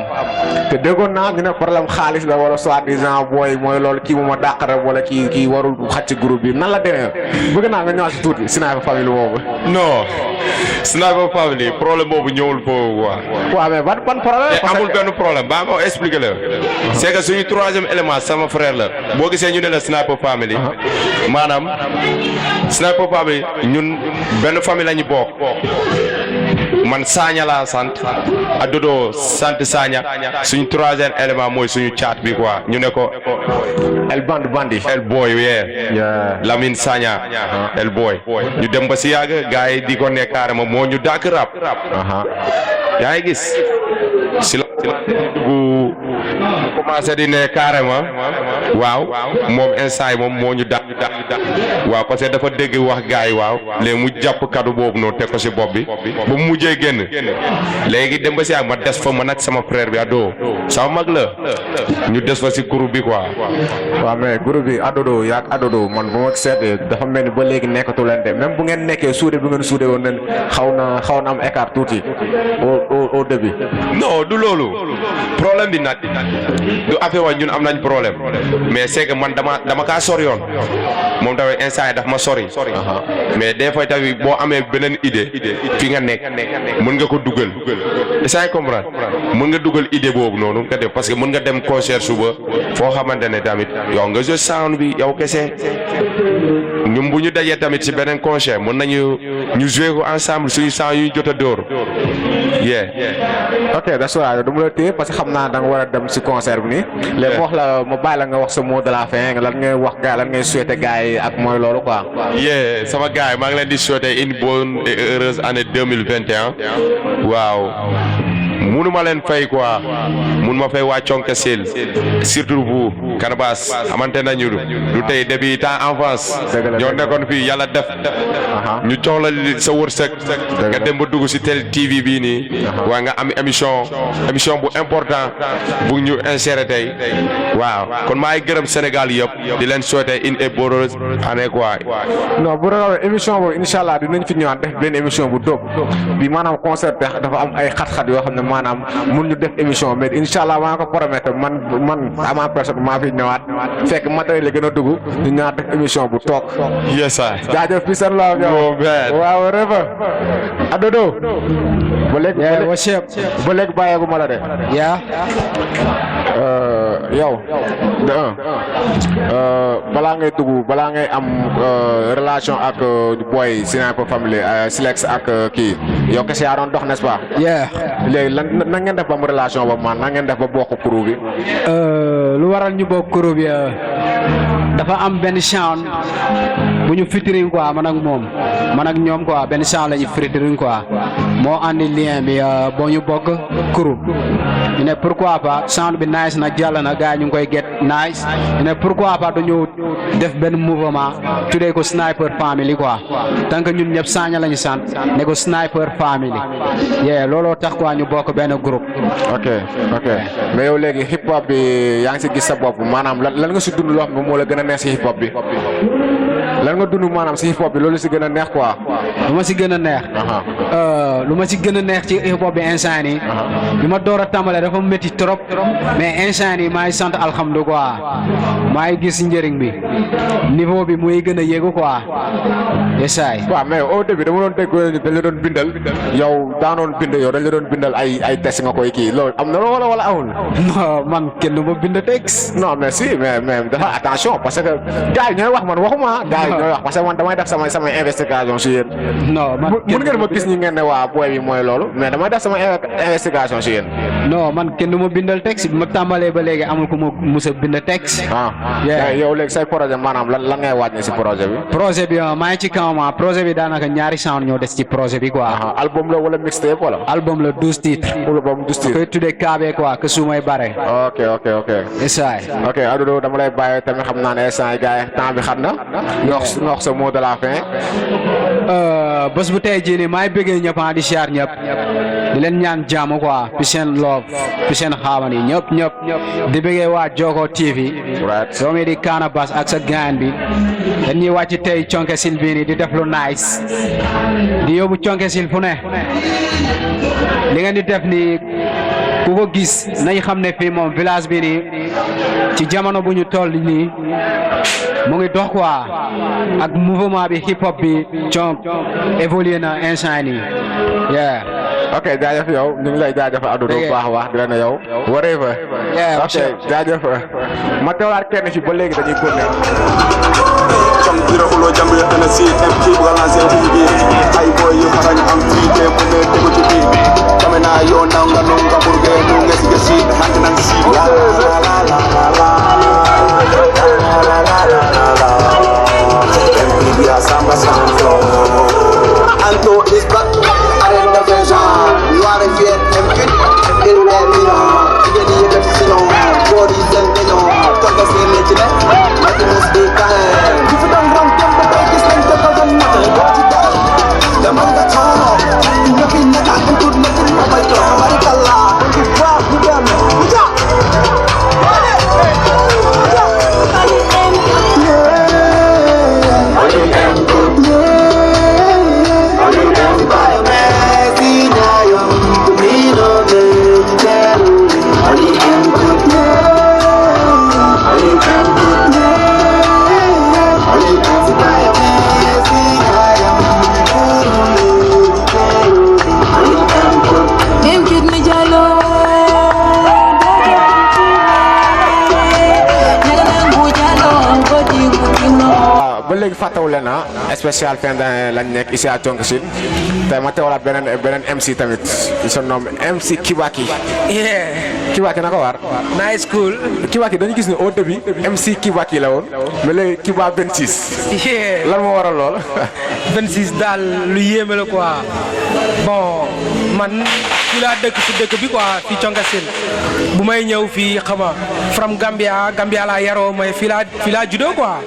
te déggoon naa ñu ne problème xaalis la wala soi-disant booy mooy loolu kii mu ma dàq rek wala kii warul xaj ci groupe bi nan la demee bëgg naa nga ñëwaat si tuuti Sniper Family boobu. non Sniper Family problème boobu ñëwul foofu quoi. waaw mais ban problème. amul benn problème ba ma expliqué la c'est que suñu troisième élément sama frère la boo gisee ñu ne la Sniper Family maanaam Sniper Family ñun benn famille la ñu bokk man Sagna laa sant Adodo sant Sagna suñu troisième élément mooy suñu caat bi quoi ñu ne ko El Bandi El Boy Lamine Sagna El Boy ñu dem ba si yàgg gars yi di ko ne carrément moo ñu dàkk rap yaa ngi gis si la bu commencé di ne carrément waaw moom instant yi moom moo ñu dàkk waaw parce que dafa dégg wax gars yi waaw léegi mu jàpp kaddu boobu noonu teg ko si bopp bi ba mu mujjee génn léegi dem ba si yàgg ma des fa man ak sama frère bi Ado sama mag la ñu des fa si groupe bi quoi. waaw mais groupe bi Adodo yaag Adodo man bu ma seetee dafa mel ni ba léegi nekkatu leen de même bu ngeen nekkee suude bi ngeen suude woon nen xaw na am écart tuuti au début. non du loolu problème bi nag du affaire wa ñun am nañ problème mais c'est que man dama kaa sori yoon moom tamit instant yi daf ma sori. mais des fois tamit boo amee beneen idée fi nga nekk mën nga ko dugal instant yi comprendre mën nga dugal idée boobu noonu nga def parce que mën nga dem concert suba foo xamante ne tamit yow nga jël sound bi yow kese ñun bu ñu dajee tamit ci beneen concert mën nañu ñu jouer ko ensemble suñu sound yu ñu jot a dóor. ok that's right du ma la téye parce que xam naa da nga war a dem si concert bi nii. léegi wax la ma bàyyi la nga wax sa mot de la fin lan ngay wax gars lan ngay souhaiter gars yi ak mooy loolu quoi. sama gars yi maa ngi leen di souhaiter une bonne et heureuse année 2021 waaw. munuma leen fay quoi munuma fay waa Thionkesil surtout vous Canabasse xamante nañu du tey depuis temps enfance ñoo nekkoon fii yàlla def ñu jox la sa wërsëg nga dem ba dugg si tel TV bii nii waa nga am émission bu important bu ñu insérer tey waaw kon maa ngi gërëm Sénégal yëpp di leen souhaiter une bonne année quoi. non bu doon émission boobu incha allah dinañ fi ñëwaat def benn émission bu dóob bi maanaam concert dafa am ay xat-xat yoo xam ne maanaam mun ñu def émission mais incha allah maa ko promettre man à ma personne maa fi ñëwaat fekk matériel yi gën a dugg ñu ñëwaat def émission bu toog. yes sir. jaajëf fi seen la waaw rëba Adodo. ba léegi bàyyeegu ma la de. yow de balaa ngay dugg balaa ngay am relation ak boy Sniper Family Silex ak kii yow kese yaa doon dox n'est-ce pas. léegi lan na ngeen def ba mu relation ba man na ngeen def ba bokk crew bi. lu waral ñu bokk crew bi dafa am benn chant bu ñu featuring quoi man ak moom man ak ñoom quoi benn chant la ñu featuring quoi moo andi lien bi boo ñu bokk crew ñu ne pourquoi pas chant bi nice na jàll na gars ñu ngi koy get nice ñu ne pourquoi pas dañu def benn mouvement tuddee ko Sniper Family quoi tant que ñun ñëpp Sagna la ñu sant ne ko Sniper Family looloo tax quoi ñu bokk benn groupe. ok mais yow léegi hip hop bi yaa ngi si gis sa bopp maanaam lan nga si dund loo xam ne moo la gën a neex si hip hop bi lan nga dund maanaam si hip hop bi loolu si gën a neex quoi. lu ma si gën a neex. lu ma si gën a neex ci hip hop bi instant yi bi ma door a tàmbalee dafa métti trop mais instant yi maa ngi sant alhamdulilah quoi maa ngi gis njëriñ bi niveau bi muy gën a yéegu quoi yesaay. waaw mais au début dama doon dégg dañ la doon bindal yow daanoon bind yow dañ la doon bindal ay texte nga koy kii loolu am na wala amul. non man kenn du ma bind texte. non mais si mais dafa attention parce que gars yi ñooy wax man waxuma gars yi ñooy wax parce que man damay def samay investigation si yéen. non man mun ngeen ma gis ñi ngeen ne waa booy bi mooy loolu mais damay def sama investigation si yéen. non man kenn du ma bindal texte bi ma tàmbalee ba léegi amul ku ma mus a bind texte. yow léegi say projet maanaam lan ngay wàññi si projet bi. projet bi maa ngi ci kanam projet bi daanaka ñaari sound ñoo des ci projet bi quoi. album la wala mixtape wala. album la 12 titres. album 12 titres. koy tuddee Kaabe quoi que su may bare. ok. esaay. ok Adodo dama lay bàyyi tamit xam naa ne instant yi gars yi temps bi xam na. nga wax sa mot de la fin. bés bu tey jii nii maa ngi bëggee ñëpp di siyaar ñëpp di leen ñaan jàmm quoi fi seen love fi seen xaawani ñëpp di bëggee waa Joko TV. soo mi di Canabasse ak sa gaan bi dañuy wàcc tey Thionkesil bii nii di def lu nice di yóbbu Thionkesil fu ne li ngeen di def nii ku ko gis nañ xam ne fii moom village bi nii ci jamono bu ñu toll nii mu ngi dox quoi ak mouvement bi hip hop bi Thionk évolué na instant nii ok jaajëf yow ñu ngi lay jaajëf Adodo bu baax wax di la ne yow waree fa ok jaajëf ma teewaat kenn fi ba léegi dañuy góor jam dira xulo jam ya tane si MP bu lancé ci bi ay boy yu xarañ am fii te mu ne dégg ci bi leen spécial fin d'année lañ nekk ici à Thionkesil tey ma teewalaat beneen MC tamit il se nomme MC Kibaki. Kibaki naka war. nice cool. Kibaki dañu gis ne au début MC Kibaki la woon mais léegi Kiba 26. lan moo waral lool. 26 daal lu yéeme la quoi bon man fii laa dëkk si dëkk bi quoi fii Thionkesil bu may ñëw fii xama from Gambia laa yaroo mooy fii laa juddoo quoi.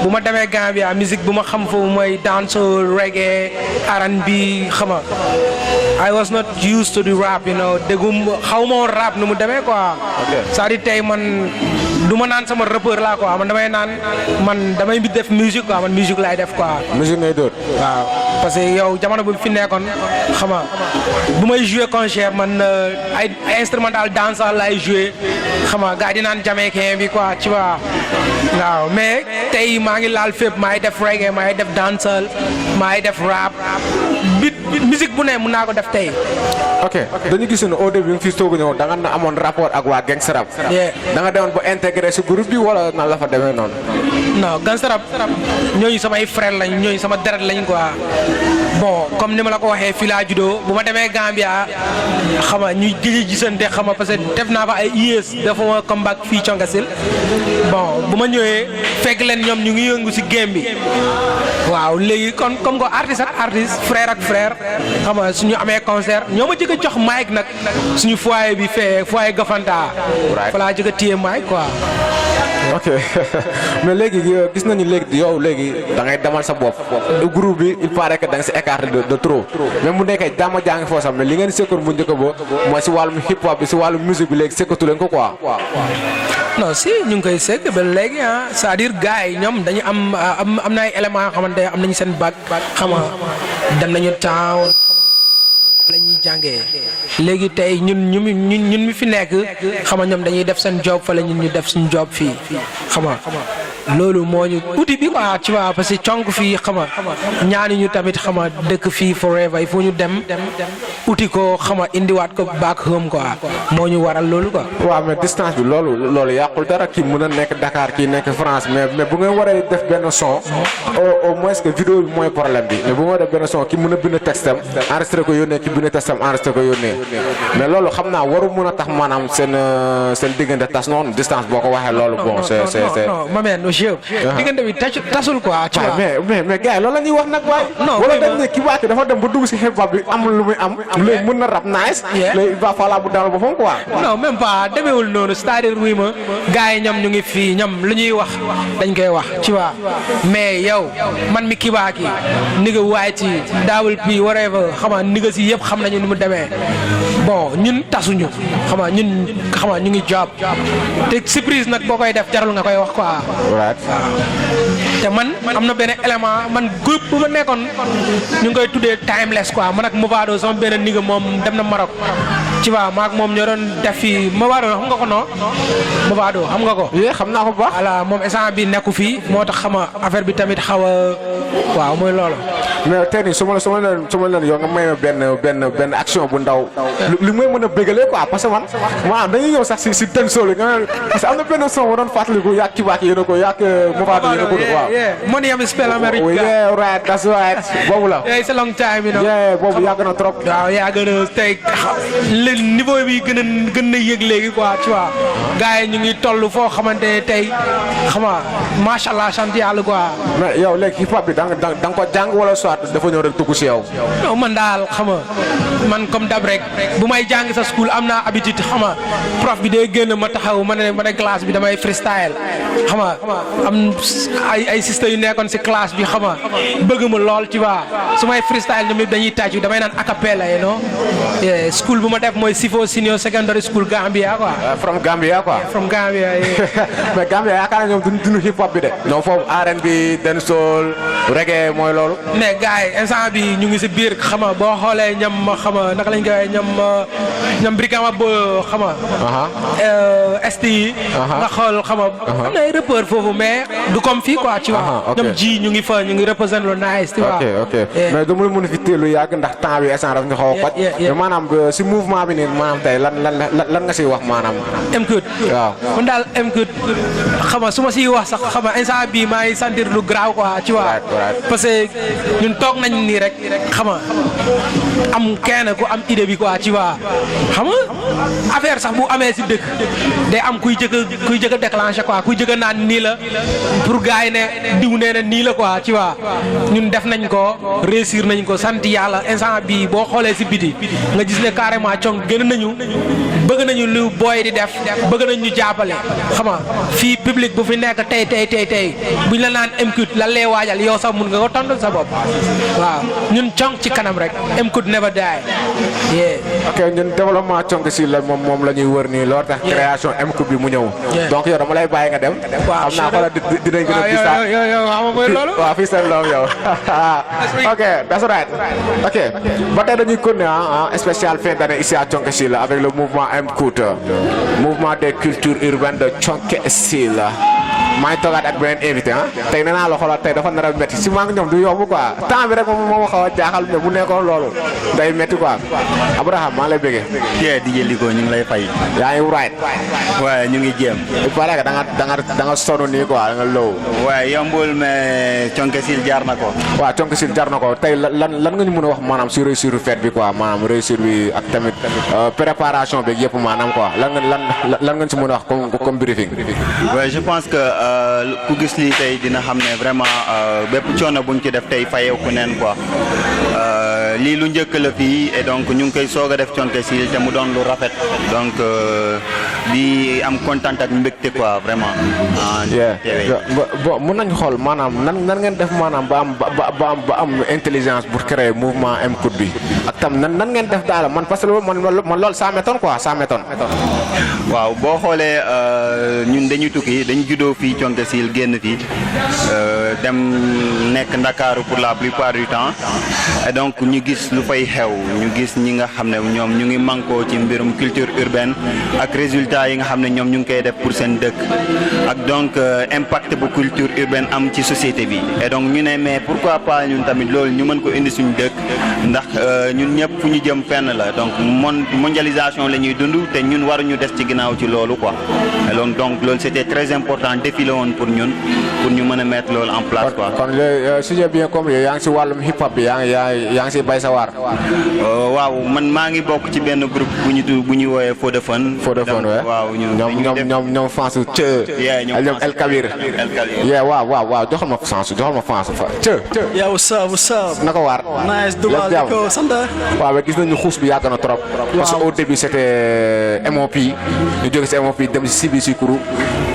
bu ma demee Gambia musique bu ma xam foofu mooy dancehall reggae R&B xama I was not used to the rap you know déggum xaw ma woon rap nu mu demee quoi. c'est-à-dire tey man du ma naan sama rappeur laa quoi man damay def musique quoi man musique laay def quoi. musique ngay dóor. waaw parce que yow jamono bu fi nekkoon xam nga bu may jouer concert man ay instrumental dancehall laay jouer xam nga gars yi di naan jamaïcain bi quoi tu vois waaw mais tey maa ngi laal fépp maay def reggae maay def dancehall maay def rap bit musique bu ne mun naa ko def tey. ok dañu gis ne au début nga fi soog a ñëw da nga amoon rapport ak waa Gangsta Rap. da nga demoon ba intégré si groupe bi wala nan la fa demee noonu. non Gangsta Rap ñooñu samay frère lañ ñooñu sama deret lañ quoi bon comme ni ma la ko waxee fii laa juddoo bu ma demee Gambia xam nga ñuy gëj a gisante xam nga parce que def naa fa ay years dafa ma comeback fii Thionkesil bon bu ma ñëwee fekk leen ñoom ñu ngi yëngu si game bi waaw léegi kon comme que artiste ak artiste frère ak frère xam nga suñu amee concert ñoo ma jëkk a jox mic nag suñu foyer bi fee foyer Gafanta. fa laa jëkk a téye mic quoi. ok mais léegi gis nañu yow léegi da ngay demal sa bopp groupe bi il paraît que da nga si écarté de trop même bu nekkee dama jàng foo sax mais li ngeen sekkoon bu njëkk ba mooy si wàllum hip hop bi si wàllum musique bi léegi sekkatu leen ko quoi. non si ñu ngi koy sekk ba léegi c'est-à-dire gars yi ñoom dañu am na ay éléments yoo xamante am nañu seen bac xam nga dem nañu town la ñuy jàngee léegi tey ñun mi fi nekk xam nga ñoom dañuy def seen job fa la ñun ñu def suñu job fii xam nga loolu moo ñu outil bi quoi tu vois parce que conk fii xam nga ñaani ñu tamit xam nga dëkk fii forever il faut ñu dem uti ko xam nga indiwaat ko back home quoi moo ñu waral loolu quoi. waaw mais distance bi loolu yàqul dara kii mën a nekk Dakar kii nekk France mais bu ngeen waree def benn son au moins que vidéo bi mooy problème bi mais bu nga def benn son ki mën a bind texte am enregistré ko yónnee ki bind texte am enregistré ko yónnee mais loolu xam naa waru mën a tax maanaam seen diggante tas noonu distance boo ko waxee loolu bon c'est diggante bi tasul quoi. tu vois mais gars yi loolu la ñuy wax nag waaye. non wala dañ ne Kibaki dafa dem ba dugg si hip hop bi amul lu muy am. léegi mën na rap nice. léegi il va falloir bu daal boppam quoi. non même pas demeewul noonu c'est-à-dire wuy ma gars yi ñoom ñu ngi fii ñoom lu ñuy wax dañ koy wax tu vois mais yow man mi Kibaki nigga white yi Double P whatever xam nga nigga si yëpp xam nañu ni mu demee bon ñun tasuñu xam nga ñu ngi job te surprise nag boo koy def jarul nga koy wax quoi. te man am na benn élément man groupe bu ma nekkoon ñu ngi koy tuddee timeless quoi man ak Movado sama benn nigga moom dem na Maroc ci waa maak moom ñoo doon def fii Movado xam nga ko non Movado xam nga ko. xam naa ko bu baax. voilà moom instant bi nekku fii moo tax xama affaire bi tamit xaw a waaw mooy loolu. mais tey nii su ma leen yow nga may ma benn action bu ndaw. li may mën a bégalee quoi parce que man maanaam dañuy ñëw sax si dancehall nga parce que am na benn son bu doon fàttaliku yaa Kibaki yéen a ko yaa Movado yéen a ko waaw. money am spell America. yeah right that's right boobu la. it's a long time you know. yeah boobu yàgg na trop. waaw yàgg na tey niveau bi gën na yëg léegi quoi tu vois. gars yi ñu ngi toll foo xamante ne tey xam nga macha allah sant yàlla quoi. mais yow léegi hip hop bi da nga ko jàng wala soit dafa ñëw rek dugg si yow. non man daal xam nga man comme dab rek bu may jàng sa school am naa habitude xam nga prof bi day génn ma taxaw ma ne classe bi damay freestyle xam nga am ay sisters yu nekkoon si classe bi xam nga bëgg ma lool tu vois su may freestyle ñoom ñëpp dañuy tàcc damay naan acapella you know school bu ma def mooy Sifo Senior Secondary School Gambia quoi. from Gambia quoi. from Gambia mais Gambia yaakaar naa ñoom duñu hip hop bi de. ñoom foofu R&B dancehall reggae mooy loolu. mais gars yi instant bi ñu ngi si biir xam nga boo xoolee ñam xam nga naka lañ koy ñam brigama bo xam nga est yi nga xool xam nga am na ay rappeur foofu mais du comme fii quoi tu vois ñoom ji ñu ngi fa ñu ngi représente lu nice tu vois ok mais dama la mën a fi téelu yàgg ndax temps bi instant daf ñu xaw a xoj mais maanaam si mouvement bi nii maanaam tey lan nga siy wax maanaam MCOUD waaw man daal MCOUD xam nga su ma siy wax sax xam nga instant bii maa ngi sentir lu grave quoi tu vois parce que ñun toog nañ nii rek xam nga am kenn ku am idée bi quoi tu vois xam nga affaire sax bu amee si dëkk day am kuy jëkk a déclencher quoi kuy jëkk a naan nii la pour gars yi ne diw nee na nii la quoi tu vois ñun def nañ ko réussir nañ ko sant yàlla instant bii boo xoolee si biti nga gis ne carrément cong gën nañu bëgg nañu lu booy di def bëgg nañ ñu jàppale xam nga fii public bu fi nekk tey buñ la naan MCOUD lan lay waajal yow sax mun nga ko tontu sa bopp waaw ñun cong ci kanam rek MCOUD never die. ok ñun développement cong si la moom la ñuy wër nii loolu tax création MCOUD bi mu ñëw. donc yow dama lay bàyyi nga dem. waaw xam naa xoolal dinañ gën a gis sax yow xam nga mooy loolu. waaw fii seen loolu yow. ok that's right. ok ba tey dañuy continuer spécial fin d'année ici à Thionck-Essyl avec le mouvement MCOUD mouvement des cultures urbaines de Thionck-Essyl. maa ngi toogaat ak beneen invité tey nee naa la xoolal tey dafa nar a métti si maa ngi ñoom du yomb quoi temps bi rek moom xaw a jaaxal mais bu nekkoon loolu day métti quoi Abraham maa lay bëggee. kii di jëli ko ñu ngi lay fay. yaa ngi right. waaye ñu ngi jéem. il paraît que da nga sonn nii quoi da nga low. waaye yombul mais Thionck-Essyl jaar na ko. waaw Thionck-Essyl jaar na ko tey lan nga ñu mën a wax maanaam si réussir fête bi quoi maanaam réussir bi ak tamit préparation bi yëpp maanaam quoi lan nga si mën a wax comme briefing. waaye je pense que ku gis lii tey dina xam ne vraiment bépp coono buñ ci def tey fayeeku neen quoi lii lu njëkk la fii et donc ñu ngi koy soog a def Thionck-Essyl te mu doon lu rafet donc di am kontaan ak mbégte quoi vraiment. bon mën nañu xool maanaam nan ngeen def maanaam ba am intelligence pour créer mouvement MCOUD bi ak tam nan ngeen def daal man parce que man loolu ça m'étonne quoi ça m'étonne. waaw boo xoolee ñun dañuy tukki dañu juddoo fii Thionck-Essyl génn fii dem nekk Ndakaaru pour la plupart du temps et donc ñu gis lu fay xew ñu gis ñi nga xam ne ñoom ñu ngi mànkoo ci mbirum culture urbaine ak résultats yi nga xam ne ñoom ñu ngi koy def pour seen dëkk ak donc impact bu culture urbaine am ci société bi et donc ñu ne mais pourquoi pas ñun tamit loolu ñu mën ko indi suñu dëkk ndax ñun ñëpp fu ñu jëm fenn la donc mondialisation la ñuy dund te ñun waruñu des ci ginnaaw ci loolu quoi et donc loolu c'était très important défi la woon pour ñun pour ñu mën a mettre loolu en place quoi. kon si j'ai bien compris yaa ngi si wàllum hip hop bi yaa ngi si bay sa waar. waaw man maa ngi bokk ci benn groupe bu ñu woowee Faux de Fun. waaw ñoom Fansu ñoom El Kabir. waaw joxal ma Fansu fa yaa what's up. naka waar. nice dugal di ko sant. waaw mais gis nañu xuus bi yàgg na trop. parce que au début c'était MOP ñu jóge si MOP dem si CBC crew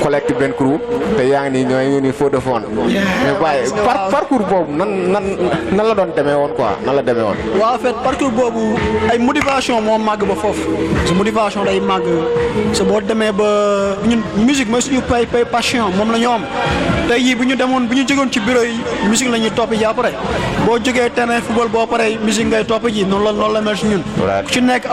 collecte benn crew te yaa ngi nii Faux de Fun. mais waaye parcours boobu nan la doon demee woon quoi nan la demee woon. waaw en fait parcours boobu ay motivation moo màgg ba foofu sa motivation day màgg sa boo demee ba ñun musique mooy suñu pay passion moom la ñu am tey jii bu ñu jógoon ci bureau yi musique la ñuy topp ji après boo jógee terrain football boo paree musique ngay topp ji noonu la mel si ñun. ci nekk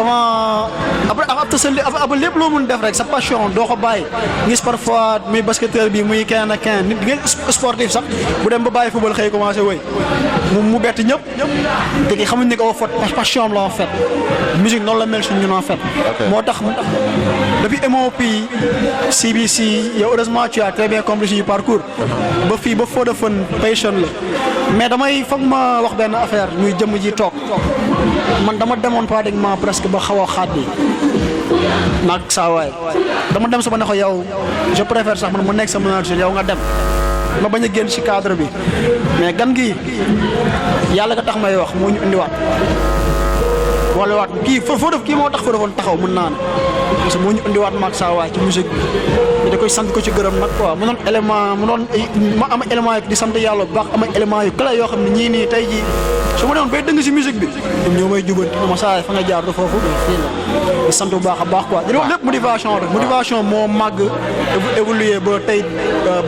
après lépp loo mun def rek sa passion doo ko bàyyi gis parfois muy basketteur bi muy kenn ak kenn nit ngeen sportif sax bu dem ba bàyyi football xëy commencé wéy mu bett ñëpp te ki xamuñ ne ko passion am la en fait musique noonu la mel si ñun en fait. moo tax depuis MOP CBC yow heureusement tu as très bien compris suñu parcours ba fii ba Faux de Fun passion la mais damay foog ma wax benn affaire muy jëmm ji toog man dama demoon pratiquement presque ba xaw a xaat bi naag saa waay dama dem sama ne ko yow je préfère sax man mu nekk sa manager yow nga dem ma bañ a génn ci cadre bi mais gan gi yàlla nga tax may wax moo ñu indiwaat boole waat kii foo def kii moo tax Faux de Fun taxaw mën naa ne parce que moo ñu indiwaat maag saa waay ci musique bi da koy sant ko ci gërëm nag quoi mu doon élément ma am élément yi di sant yàlla bu baax am élément yu clé yoo xam ne ñii nii tey jii su ma demoon bay dëng si musique bi ñoom ñoo may jubanti ma saa fa nga jaar du foofu fii la di sant bu baax a baax quoi di loolu lépp motivation rek motivation moo màgg évoluer ba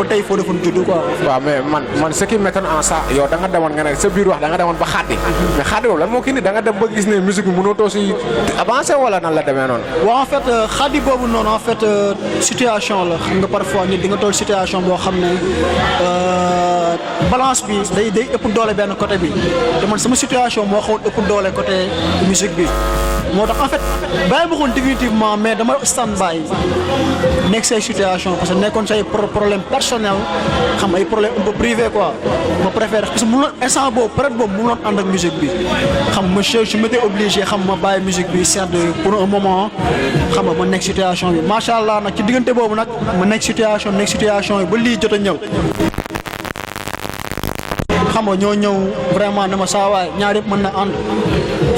tey foo defoon judd quoi. waaw mais man ce qui m'étonne en ça yow da nga demoon nga ne sa biir wax da nga demoon ba xaati mais xaati boobu lan moo kii nii da nga dem ba gis ne musique bi mënoo too si avancé wala nan la demee noonu. waaw en fait xaati boobu noonu en fait situation la xam nga parfois nit di nga toll situation boo xam ne balance bi day ëpp doole benn côté bi te man sama situation moo xaw ëpp doole côté musique bi moo tax en fait bàyyi ma xool définitivement mais dama stand by nekk say situation parce que nekkoon say problème personnel xam ay problème un peu privé quoi ma préfère parce que mu noon instant boobu période boobu mu noon ànd ak musique bi xam ma je m'étais obligé xam ma bàyyi musique bi certes pour un moment xam nga ma nekk situation bi macha allah nag ci diggante boobu nag ma nekk situation yi ba lii jot a ñëw xam nga ñoo ñëw vraiment ne ma saa waay ñaar yëpp mën na ànd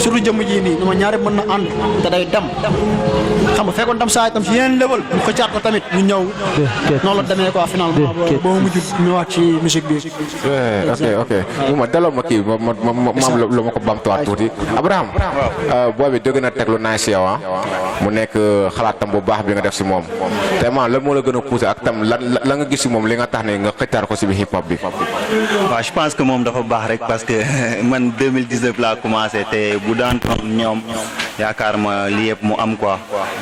surtout jëmm ji nii ne ma ñaar yëpp mën na ànd te day dem xam nga fekkoon tam saa itam si yeneen level mu xëccaat ko tamit ñu ñëw noonu la demee quoi finalement ba ma mujj ñëwaat ci musique bi. ok bu ma delloo ma kii maam lu ma ko bamtuwaat tuuti Abraham boobi dëgg na teg lu nice yow mu nekk xalaatam bu baax bi nga def si moom te man lan moo la gën a poussé ak tam la nga gis si moom li nga tax ne nga xëccaat ko si bi hip hop bi. waaw je pense que moom dafa baax rek parce que man 2019 laa commencé te bu daan toon ñoom yaakaar ma lii yëpp mu am quoi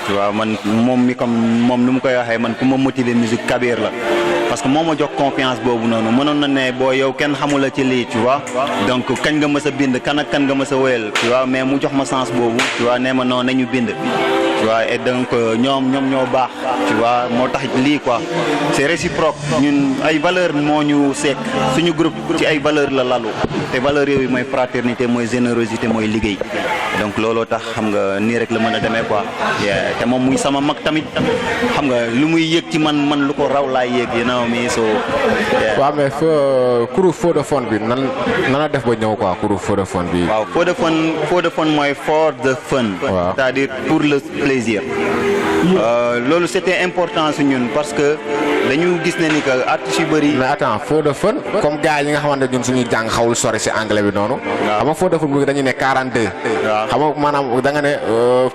tu vois man moom mi comme moom nu mu koy waxee man ku ma motiver musique Kabir la parce que moo ma jox confiance boobu noonu mënoon na ne boo yow kenn xamula ci lii tu vois donc kañ nga mës a bind kan ak kan nga mës a wéyal tu vois mais mu jox ma sens boobu tu vois nee ma noonu nañu bind tu vois et donc ñoom ñoo baax tu vois moo tax lii quoi c'est réciproque ñun ay valeur moo ñu sekk suñu groupe ci ay valeur la lalu te valeur yooyu mooy fraternité mooy générosité mooy liggéey donc looloo tax xam nga nii rek la mën a demee quoi te moom muy sama mag tamit xam nga lu muy yëg ci man lu ko raw laay yëg you know me so waaw mais kuru feu de fun bi nan la def ba ñëw quoi kuru feu de fun bi. waaw feu de fun mooy for the fun. c'est-à-dire pour le plaisir. loolu c'était important su ñun parce que dañu gis ne ni que artistes yu bëri. mais attends feu de fun comme gars yi nga xamante ñun suñuy jàng xawul sori si anglais bi noonu. xam nga feu de fun bi dañuy ne 42. waaw xam nga maanaam da nga ne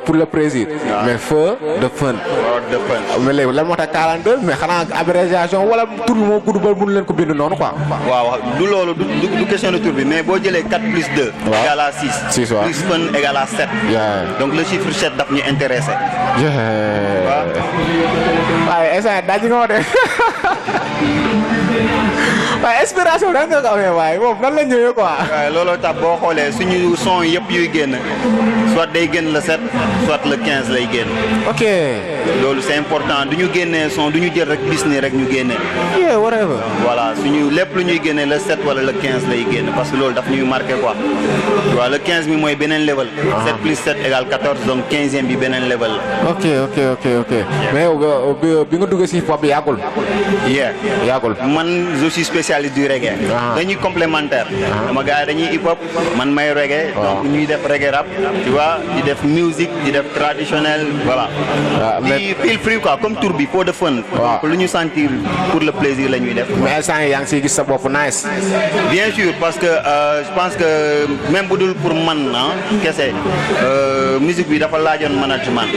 pour le plaisir. mais feu de fun. mais léegi lan moo tax 42 mais xanaa abréviation wala tur bi moo gudd ba mënu leen ko bind noonu quoi. waaw du loolu du question de tur bi mais boo jëlee 4 plus 2. waaw égale à 6. 6 waaw plus fun égale à 7. donc le chiffre 7 daf ñu intéressé. waaye instant daal di nga wax de waaye inspiration da nga ko amee waaye moom nan la ñëwee quoi. waaye looloo tax boo xoolee suñu son yëpp yuy génn soit day génn le 7 soit le 15 lay génn. ok loolu c'est important du ñu génnee son du ñu jël rek bis ni rek ñu génnee. yeah whatever. voilà suñu lépp lu ñuy génnee le 7 wala le 15 lay génn parce que loolu daf ñuy marqué quoi. waaw le 15 bi mooy beneen level. 7 plus 7 égale 14 donc 15e bi beneen level la. ok mais yow bi nga duggee si hip hop bi yàggul. yàggul man je suis spécialiste du reggae. dañuy complémentaire. dama gars yi dañuy hip hop man may reggae. donc ñuy def reggae rap tu vois di def musique di def traditionnel voilà. di feel free quoi comme tour bi pour de fun. donc lu ñu sentir pour le plaisir la ñuy def. mais instant yii yaa ngi siy gis sa bopp nice. bien sûr parce que je pense que même bu dul pour man kese musique bi dafa laajoon management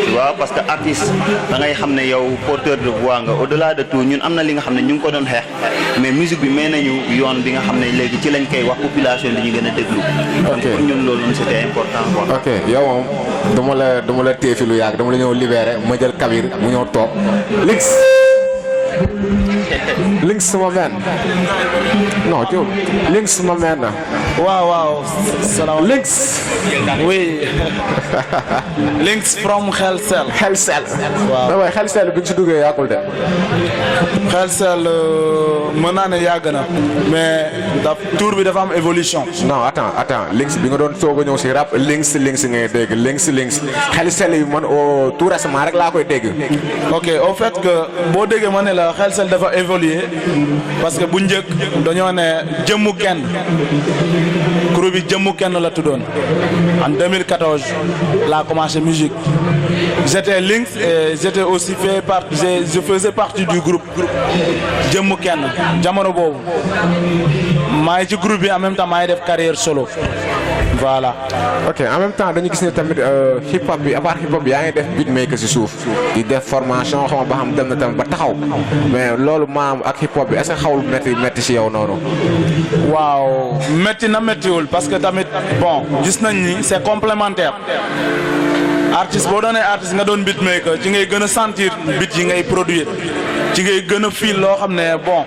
tu vois parce que artiste da ngay xam ne yow porteur de voix nga au-delà de tout ñun am na li nga xam ne ñu ngi ko doon xeex mais musique bi may nañu yoon bi nga xam ne léegi ci lañ koy wax population bi ñu gën a déglu. donc pour ñun loolu c'était important quoi. ok yow moom dama la téye fi lu yàgg dama la ñëw libéré ma jël Kabir mu ñëw toog Links sama man non Diop Links sama man na. waaw salaam Links. oui Links from Xelsel. waaw mais Xelsel bi nga si duggee yàggul de. Xelsel mën naa ne yàgg na mais tour bi dafa am évolution. non attends Links bi nga doon soog a ñëw si rap Links ngay dégg Links Xelsel yi man tout récemment rek laa koy dégg. ok au fait que boo déggee ma ne la Xelsel dafa évolué parce que bu njëkk dañoo ne jëmmu kenn crew bi jëmmu kenn la tuddoon en 2014 laa commencé musique j'étais Lynx et j'étais aussi je faisais partie du groupe jëmmu kenn jamono boobu maa ngi ci groupe bi en même temps maa ngi def carrière solo voilà. ok en même temps dañu gis ne tamit hip hop bi à part hip hop bi yaa ngi def beatmaker si suuf di def formation xaw ma ba xam dem na tamit ba taxaw mais loolu maam ak hip hop bi est-ce que xawul métti si yow noonu. waaw métti na méttiwul parce que tamit bon gis nañ ni c'est complémentaire. artiste boo doonee artiste nga doon beatmaker ci ngay gën a sentir beat yi ngay produire ci ngay gën a feel loo xam ne bon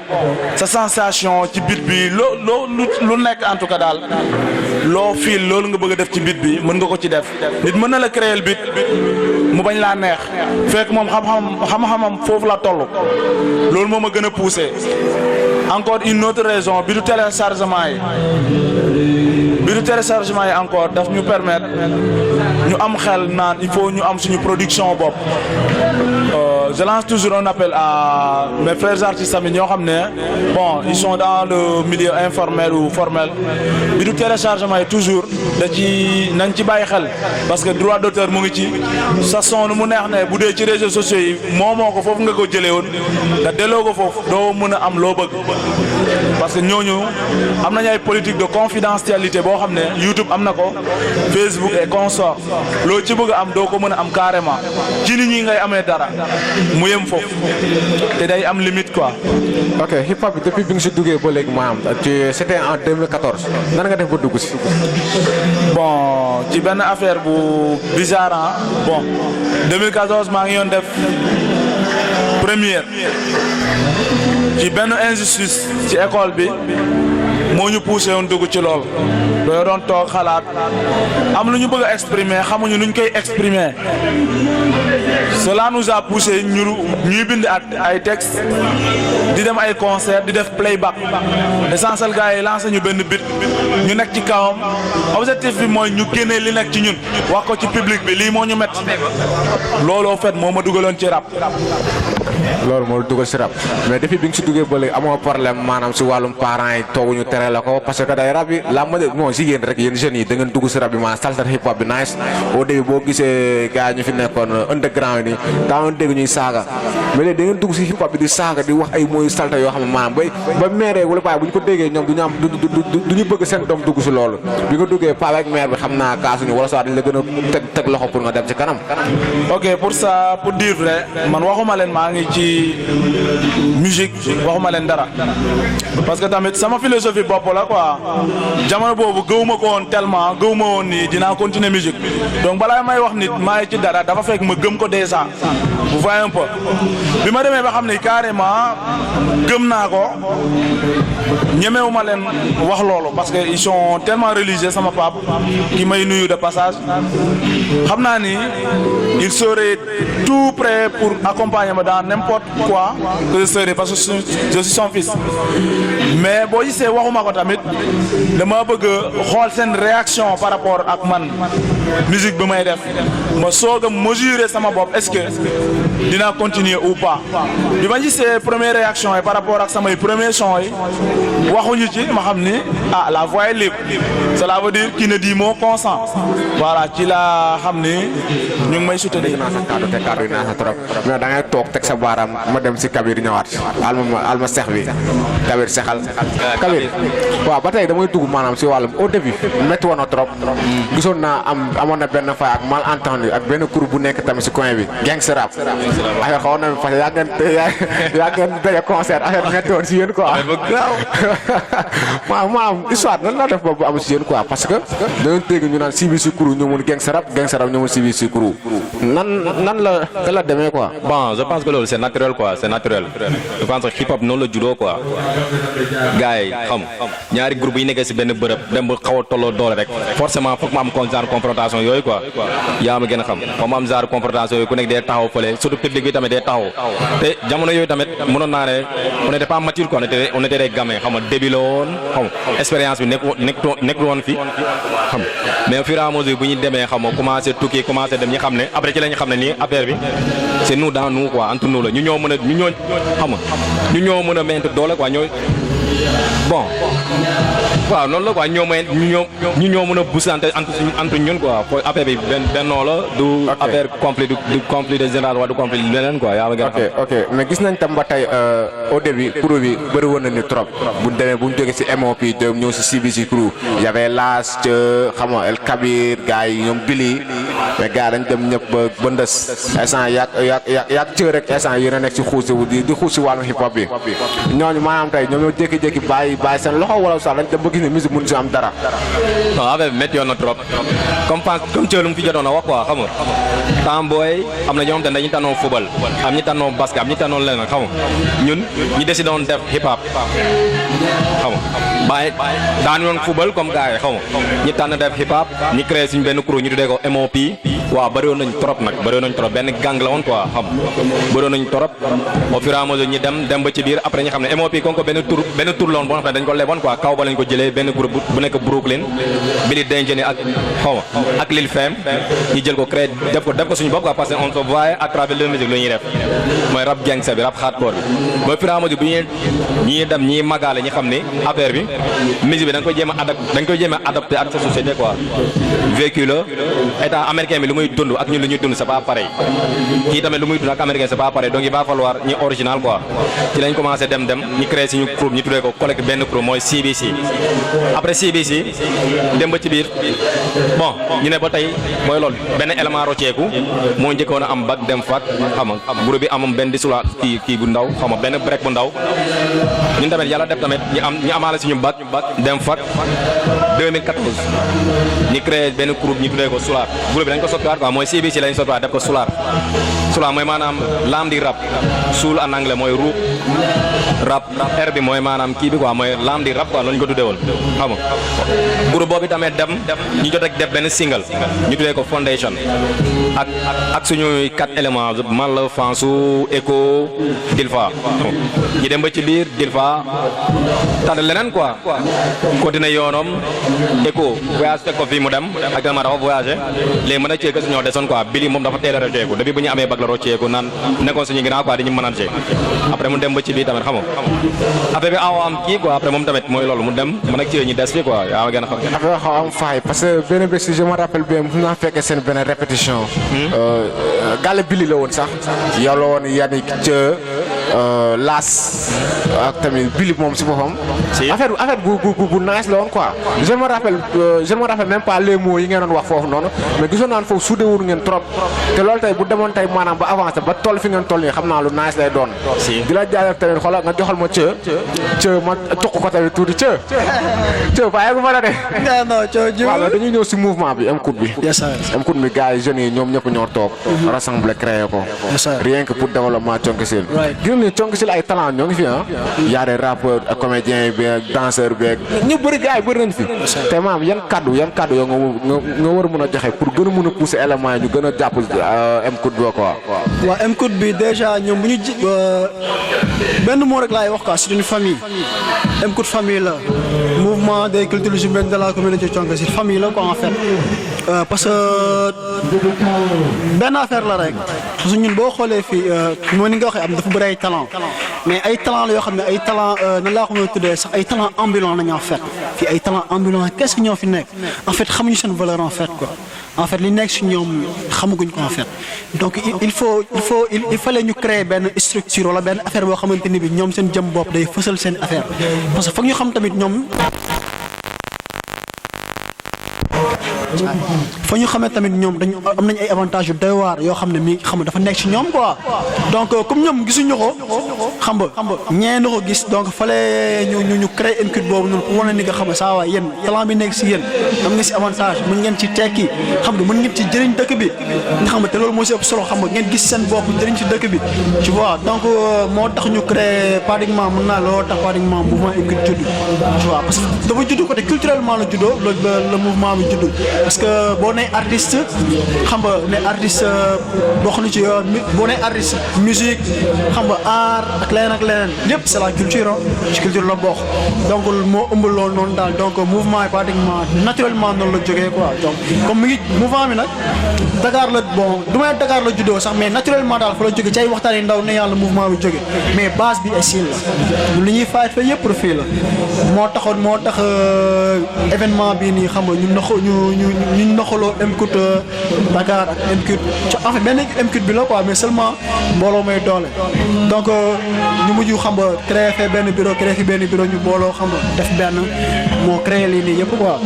sa sensation ci beat bi lu nekk en tout cas daal loo feel loolu nga bëgg a def ci beat bi mën nga ko ci def nit mën na la créer beat mu bañ laa neex fekk moom xam-xamam foofu la toll loolu moo ma gën a poussé encore une autre raison bi du téléchargement yi encore daf ñu permettre ñu am xel naan il faut ñu am suñu production bopp je lance toujours un appel à mes frères artistes amis ñoo xam ne bon ils sont dans le milieu informel ou formel bi du téléchargement yi toujours nañ ci bàyyi xel parce que droit d'auteur mu ngi ci sa son nu mu neex ne bu dee ci réseaux sociaux yi moo ko foofu nga ko jëlee woon nga delloo ko foofu doo mën a am loo bëgg parce que ñooñu am nañu ay politique de confidentialité boo xam ne YouTube am na ko Facebook et consort loo ci bëgg a am doo ko mën a am carrément ci nit ñi ngay amee dara mu yem foofu te day am limite quoi. ok hip hop bi depuis bi nga si duggee ba léegi maanaam c'était en 2014 nan nga def ba dugg si. bon ci benn affaire bu bizarre bon 2014 maa ngi yoon def première ci benn injustice ci école bi moo ñu poussé woon dugg ci lool doo doon toog xalaat am lu ñu bëgg a exprimer xamuñu nuñ koy exprimer cela nous a poussé ñuy bind ay textes di dem ay concert di def playback l'essentiel gars yi lancé ñu benn bit ñu nekk ci kawam objectif bi mooy ñu génnee li nekk ci ñun wax ko ci public bi lii moo ñu métti loolu en fait moo ma dugaloon ci rap. loolu moo dugal si rap mais depuis bi nga si duggee ba léegi amoo problème maanaam si wàllum parents yi tooguñu tere la ko parce que day rap yi la ma bon jigéen rek yéen jeunes yi da ngeen dugg si rap bi maanaam salsa hip hop bi nice au début boo gisee gars yi ñu fi nekkoon underground yi daa dégg ñuy saaga mais léegi da ngeen dugg si hip hop bi di saaga di wax ay mooy salta yoo xam ne maanaam ba meeree wala paa bu ñu ko déggee ñoom du ñu bëgg seen doom dugg si loolu bi nga duggee paa ak mère bi xam naa kaasuñu wala soit dañ la gën a teg loxo pour nga dem ci kanam. ok pour dire vrai man waxuma leen maa ngi ci musique waxuma leen dara parce que tamit sama philosophie bopp la quoi jamono boobu gëwuma ko woon tellement gëwuma woon ni dinaa continuer musique donc balaa may wax nit maa ngi ci dara dafa fekk ma gëm ko déjà vous voyez un peu bi ma demee ba xam ni carrément gëm naa ko ñemewuma leen wax loolu parce que ils sont tellement religieux sama pap ki may nuyu de passage xam naa ni il serait tout prêt pour accompagner ma dans n'importe quoi que je serai parce que je suis son fils mais boo gisee waxuma ko tamit dama bëgg xool seen réaction par rapport ak man musique bi may def ma soog a mesurer sama bopp est-ce que dinaa continuer ou pas bi ma gisee première réaction yi par rapport ak samay premier son yi waxuñu ci ma xam ni la voix est libre cela veut dire qui ne dit mot consent voilà ci la xam ni ñu ngi may soutenir. kàddu yi naa sa trop mais da ngay toog teg sa baaraam ma dem si Kabir ñëwaat alma seex bi Kabir sexal Kabir waaw ba tey damay dugg maanaam si wàllum au début métti woon na trop gisoon naa amoon na benn fay ak malentendu ak benn groupe bu nekk tamit si coin bi gangsta rap affaire xawoon na parce que yaa ngeen daje concert affaire métti woon si yéen quoi maanaam histoire nan la def boobu am si yéen quoi parce que dañoo dégg ñu naan civil si crew ñu mun gangsta rap ñu mun civil si crew nan la demee quoi. Bon, je pense que loolu c'est naturel quoi, c'est naturel. Je pense que hip hop noonu la juddoo quoi. Gars yi xam ñaari groupe yi nekkee si benn bërëb dem ba xaw a tolloo doole rek forcément foog mu am genre confrontation yooyu quoi. yaa ma gën a xam foog mu am genre confrontation yooyu ku nekk day taxaw fële surtout public bi tamit day taxaw te jamono yooyu tamit mënoon naa ne on était pas mature quoi on était des gamins xam nga début la woon xam nga expérience bi nekk woon fi xam mais au fur et à mesure bu ñu demee xam nga commencé tukki commencé dem ñi xam ne après ci la ñu xam ne nii affaire bi c'est nous dans nous quoi entre nous la ñu ñoo mën a ñu ñoo xam nga ñu ñoo mën a mente doole quoi ñoo bon waaw noonu la quoi ñoo ñoo mën a bousante entre ñun quoi pour affaire bi bennoo la du affaire conflit du conflit de général wala du conflit leneen quoi yaa ma gën a xam. ok mais gis nañ tam ba tey au début crew bi bëri woon na ni trop bu ñu demee bu ñu jógee si MOP de ñëw si CBC crew y avait Las ca xam nga El Kabir gars yi ñoom Billy mais gars dañ dem ñëpp ba ndës instant yaag cër rek instant yéen a nekk si xuus di xuus si wàllum hip hop bi ñooñu maanaam tey ñoom ñoo jékki-jékki bàyyi seen loxo wala sax dañ dem ba gis ne musique mënu si am dara. non affaire bi métti yoon na trop comme Thiel lu mu fi jotoon a wax quoi xam nga temps booy am na ñoo xam te ne dañuy tànnoo football am ñi tànnoo basket am ñi tànnoo leneen xam nga ñun ñu décidé woon def hip hop xam nga bàyyi daan yoon football comme gars yi xam nga ñi tànn def hip hop ñi créé suñ benn crew ñu tuddee ko MOP waaw bëri woon nañ trop benn gang la woon quoi xam bëri woon nañ trop au fur et à mesure ñi dem ba ci biir après ñu xam ne MOP kon ko benn tour la woon boo xam ne dañ ko leboon quoi kaw ba lañ ko jëlee benn groupe bu nekk Brooklyn Billy Dangerous ak xaw ma ak Lil Fame ñu jël ko créé def ko suñu bopp quoi parce que on se voit à travers la musique lu ñuy def mooy rap gangsta bi rap hardcore bi ba fur et à mesure bu ñuy dem ñi magaale ñi xam ne affaire bi musique bi dañ koy jéem a adapté ak sa société quoi vécu la état américain bi lu muy dund ak ñun lu ñuy dund c'est pas pareil kii tamit lu muy dund ak américain c'est pas pareil donc il va falloir ñi original quoi ci lañ commencé dem ñu créé suñu groupe ñu tuddee ko collecte benn groupe mooy CBC après CBC dem ba ci biir bon ñu ne ba tey mooy loolu benn élément rocceeku moo njëkkoon a am bac dem fac xam nga groupe bi amam benn disula kii bu ndaw xam nga benn break bu ndaw ñun tamit yàlla def tamit ñu amaale suñu bac dem fac 2014 ñu créé benn groupe ñu tuddee ko Solar groupe bi dañ ko soppiwaat quoi mooy CBC lañ soppiwaat def ko Solar mooy maanaam l'âme di rap soul en anglais mooy roux rap R bi mooy maanaam kii bi quoi mooy l'âme di rap quoi lañ ko tuddee woon xam nga groupe boobu tamit dem ñu jot ak def benn single ñu tuddee ko Foundation ak suñuy 4 éléments man la Fansou Echo Dilfa ñu dem ba ci biir Dilfa tànn leneen quoi continuer yoonam Echo voyage teg ko fii mu dem actuellement dafa voyagé léegi mën a ceeg suñoo desoon quoi Billy moom dafa teel a rocceeku depuis bu ñu amee bag la rocceeku naan nekkoon suñu ginnaaw quoi di ñu manager après mu dem ba ci biir tamit xam nga affaire bi aw am kii quoi après moom tamit mooy loolu mu dem mën ak ci ñu des fi quoi yaa ma gën a xam affaire xaw am faay parce que benn bés je me rappelle bien fu naa fekkee seen benn répétition gàlle Billy la woon sax yow la woon Yannick Las ak tamit Billy moom si boppam affaire bu nice la woon quoi je me rappelle même pas les mots yi ngeen doon wax foofu noonu mais gisoon naan foofu suudewul ngeen trop te loolu tey bu demoon tey maanaam ba avancé ba toll fi ngeen toll nii xam naa lu nice lay doon di la jaajëf tamit xoolal nga joxal ma cë ma tuq ko tamit tuuti cë bàyyi gu ma la de waaw dañuy ñëw si mouvement bi M-Cout bi M-Cout bi gars yi jeunes yi ñoom ñëpp ñoo toog rassembler créer ko rien que pour développement Thionck Essyl gis nga Thionck Essyl ay talent ñoo ngi fi y a des rappeurs ak comédiens bi ak danseurs bi ak ñu bëri gars yi bëri nañ fi te maam yan kaddu yow nga war a mën a joxe pour gën a mën a pousser éléments yi ñu gën a jàpp M-Cout bi quoi waaw M-Cout bi déjà ñoom bu ñu benn mot rek laay wax quoi c'est une famille M-Cout famille la mouvement des cultures urbaines de la communauté Thionck Essyl famille la quoi en fait parce que benn affaire la rek parce que ñun boo xoolee fii moo ni nga waxee am dafa bëri ay talent mais ay talent la yoo xam ne ay talent nan laa ko mën a tuddee sax ay talent ambulant nañu en fait fii ay talent ambulant qu'est-ce que ñoo fi nekk en fait xamuñu seen valeur en fait quoi en fait li nekk si ñoom xamaguñ ko en fait donc il fallait ñu créer benn structure wala benn affaire boo xamante ni bi ñoom seen jëm bopp day fësal seen affaire parce que foog ñu xam tamit ñoom fa ñu xamee tamit ñoom dañu am nañ ay avantages yu doy waar yoo xam ne mi xam nga dafa nekk ci ñoom quoi donc comme ñoom gisuñu ko xam nga ñee na ko gis donc fallait ñu créer une culture boobu noonu pour wane ni nga xam ne saa waay yéen talent bi nekk si yéen am nga si avantage mën ngeen ci tekki xam nga mën ngeen ci jëriñ dëkk bi nga xam nga te loolu moo si ëpp solo xam nga ngeen gis seen bopp jëriñ ci dëkk bi tu vois donc moo tax ñu créer pratiquement mën naa looloo tax pratiquement mouvement une culture judd tu vois parce que dafa judd côté culturellement la juddoo le mouvement bi judd parce que boo nee artiste xam nga ne artiste bokk na ci yoon boo nee artiste musique xam nga art ak leneen lépp c'est la culture ci culture la bokk donc moo ëmb loolu noonu daal donc mouvement yi pratiquement naturellement noonu la jógee quoi donc comme mi ngi mouvement bi nag Dakar la bon du may Dakar la juddoo sax mais naturellement daal fa la jógee ci ay waxtaan yi ndaw ne yàlla mouvement bi jógee mais base bi est la li ñuy fayet fa yëpp pour fii la moo tax événement bii nii xam nga ñu naxaloo MCUT Dakar ak MCUT en fait benn MCUT bi la quoi mais seulement mbooloo may doole donc ñu mujj xam nga créé fi benn bureau ñu mbooloo xam nga def benn moo créé lii nii yëpp quoi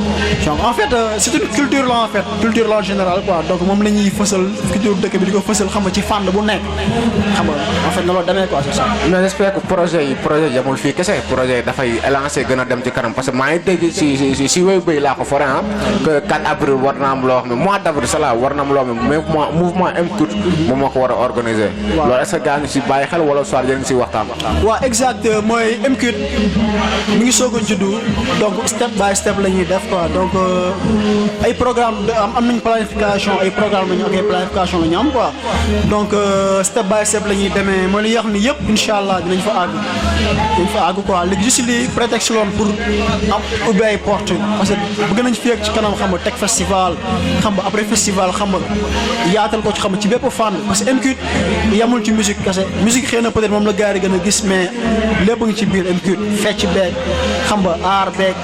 donc en fait c'est une culture la en fait culture la générale quoi donc moom la ñuy fësal culture dëkk bi di ko fësal xam nga ci fànn bu nekk xam nga en fait na loolu demee quoi c'est ça. mais j'espère que projet yi yamul fii kese projet yi dafay élancer gën a dem ci kanam parce que maa ngi dégg si wéy bëy laa ko fore que 4 avril war na am loo xam ne mois d'avril cela war na am loo xam ne même mouvement MCUT moom moo ko war a organiser. loolu est-ce que gaa ngi si bàyyi xel wala soit yéen si waxtaan. waaw exact mooy MCUT mi ngi soog a juddu donc step by step la ñuy def quoi donc ay programme am nañ planification ay programme lañu ak ay planification la ñu am quoi donc step by step la ñuy demee mooy li nga xam ne yëpp incha allah dinañ fa àgg quoi léegi juste li prétexte loon pour am ubbi ay porte parce que bëgg nañ fi ak ci kanam xam nga teg festival xam nga après festival xam nga yaatal ko ci xam nga ci bépp fànn parce que MCUT yamul ci musique kese musique xëy na peut-être moom la gars yi gën a gis mais lépp ngi ci biir MCUT fecc beeg xam nga art beeg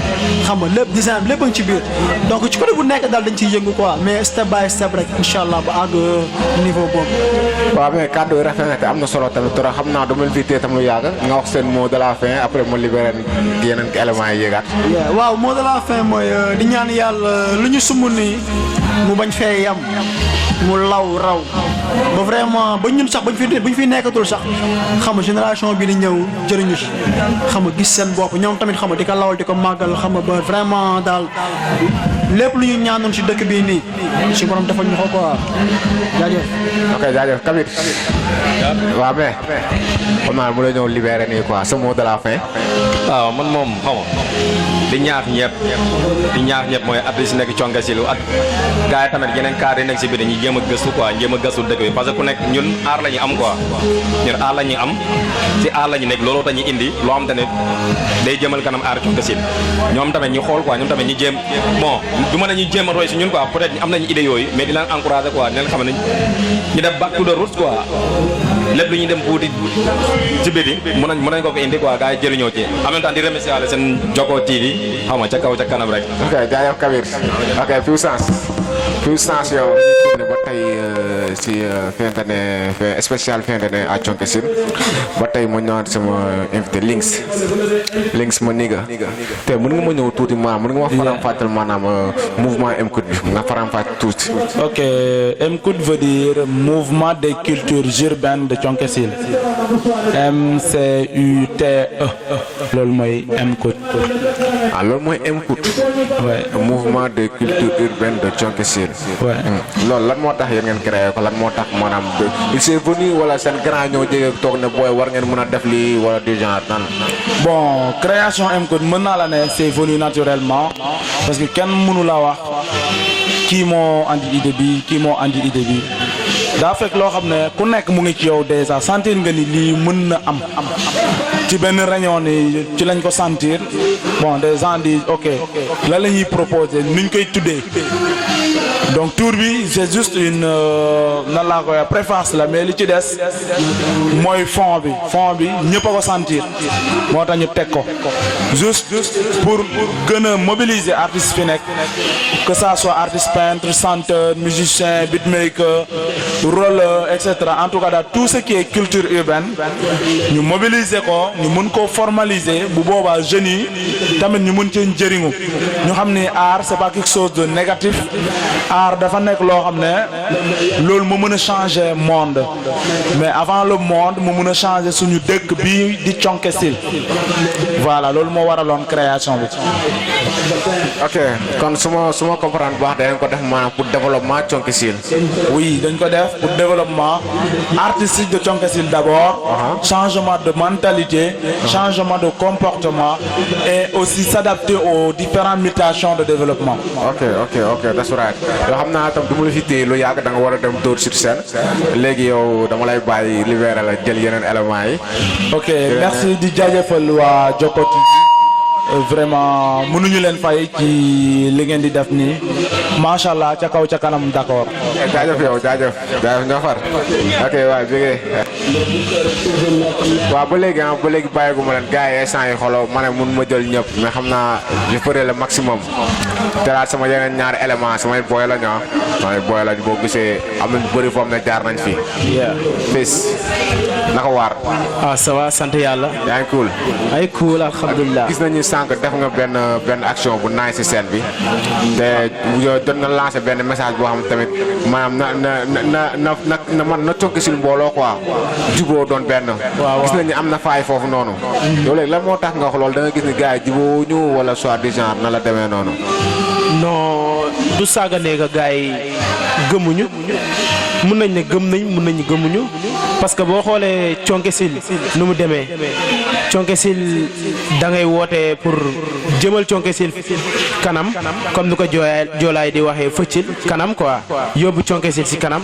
xam nga lépp design lépp ngi ci biir donc ci côté bu nekk daal dañ ciy yëngu quoi mais step by step rek incha allah ba àgg niveau boobu. waaw mais kàddu yi rafet na te am na solo tamit trop xam naa dama leen fi téye tam lu yàgg nga wax seen mot de la fin après ma libéré yeneen éléments yi yéegaat. waaw mot de la fin mooy di ñaan yàlla lu ñu sumb nii mu bañ fee yam mu law raw ba vraiment ba ñun sax buñ fi nekkatul sax xam nga génération bi di ñëw jëriñu ci xam nga gis seen bopp ñoom tamit xam nga di ko lawal di ko màggal xam nga ba vraiment daal lépp lu ñu ñaanoon ci dëkk bii nii ci borom defal ñu ko quoi jaajëf. ok jaajëf Kabir. waaw mais xam naa mu la ñëw libéré nii quoi ce mot de la fin. waaw man moom xam nga di ñaax ñëpp mooy artiste yi nekk conga silu ak gars yi tamit yeneen cadre yi nekk si biir dañuy jéem a gëstu quoi jéem a gëstu dëkk bi parce que ku nekk ñun aar la ñu am quoi ñun aar la ñu am si aar la ñu nekk looloo tax ñu indi loo xam te ne day jëmal kanam aar conga sil ñoom tamit ñu xool quoi ñoom tamit ñu jéem bon du mën a ñu jéem a roy si ñun quoi peut être am nañu idée yooyu mais di leen encourager quoi di leen xam ne ñu def back to the roots quoi lépp lu ñuy dem puuti ci biti mën nañ ko fi indi quoi gars yi jëriñoo ci en même temps di remercier waale seen Joko TV xam nga ca kaw ca kanam rek. ok jaajëf Kabir ok puissance yow dañuy ba tey si fin d'année spécial fin d'année à Thionck Essyl ba tey ma ñëwaat sama invité Links ma niga te mën nga ma ñëw tuuti maanaam mën nga ma faram-fàcceel maanaam mouvement MCUT bi nga faram-fàcc tuuti. ok MCUT veut dire mouvement des cultures urbaines de Thionck Essyl MCUTE loolu mooy MCUT. ah loolu mooy MCUT. mouvement des cultures urbaines de Thionck Essyl. loolu lan moo tax yéen ngeen créé ko lan moo tax maanaam il s'est venu wala seen grand ñoo jege toog ne booy war ngeen mën a def lii wala du genre nan. bon création MCUT mën naa la ne c'est venu naturellement parce que kenn mënu la wax kii moo andi idée bi kii moo andi idée bi daa fekk loo xam ne ku nekk mu ngi ci yow déjà sentir nga ni lii mën na am ci benn réunion ni ci lañ ko sentir bon des gens disent ok la la ñuy proposer nuñ koy tuddee donc tour bi c'est juste une nan laa koy préface la mais li ci des mooy fond bi ñëpp a ko sentir moo tax ñu teg ko juste pour gën a mobiliser artistes fi nekk que ça soit artiste peintre chanteur musicien beatmaker roller etc en tout cas daal tout ce qui est culture urbaine ñu mobiliser ko ñu mën koo formaliser bu boobaa jeunes yi tamit ñu mën cee njëriñu ñu xam ni art c'est pas quelque chose de négatif art dafa nekk loo xam ne loolu mu mën a changer monde mais avant le monde mu mën a changer suñu dëkk bii di Thionck Essyl voilà loolu moo waraloon création bi. ok kon su ma comprendre bu baax dañ ko def maanaam pour développement Thionck Essyl. oui dañ ko def def pour développement artistique de Thionkesil d'abord, changement de mentalité, changement de comportement et aussi s'adapter aux différentes mutations de développement. ok that's right yoo xam naa tam du ma la fi téye lu yàgg da nga war a dem dóor sur scène léegi yow dama lay bàyyi libéré la jël yeneen éléments yi. ok merci di jaajëfal waa Jokko TV vraiment mënuñu leen fay ci li ngeen di def nii macha allah ca kaw ca kanam d'accord. jaajëf yow jaajëf ñoo far ok waaw jógee waaw ba léegi bàyyigu ma leen gars yi instant yi xolo ma ne mun ma jël ñëpp mais xam naa je ferai le maximum teraat sama yeneen ñaari élément samay booy la ñoo samay booy lañ boo gisee am nañ bëri foofu ne jaar nañ fi fis naka waar ça va sant yàlla yaa ngi cool ay cool alhamdulilah gis nañu sànq def nga benn action bu naay si scène bi te doon nga lancé benn message boo xam tamit maanaam na Thionkesil mbooloo quoi juboo doon benn gis nañu am na faay foofu noonu yow léegi lan moo tax nga wax loolu da nga gis ni gars yi juboo ñu wala soit du genre na la demee noonu non du saaga neega gars yi gëmuñu mun nañ ne gëm nañ mun nañ gëmuñu parce que boo xoolee Thionkesil nu mu demee Thionkesil da ngay woote pour jëmal Thionkesil kanam comme ni ko joolaay di waxee fëccil kanam quoi yóbbu Thionkesil si kanam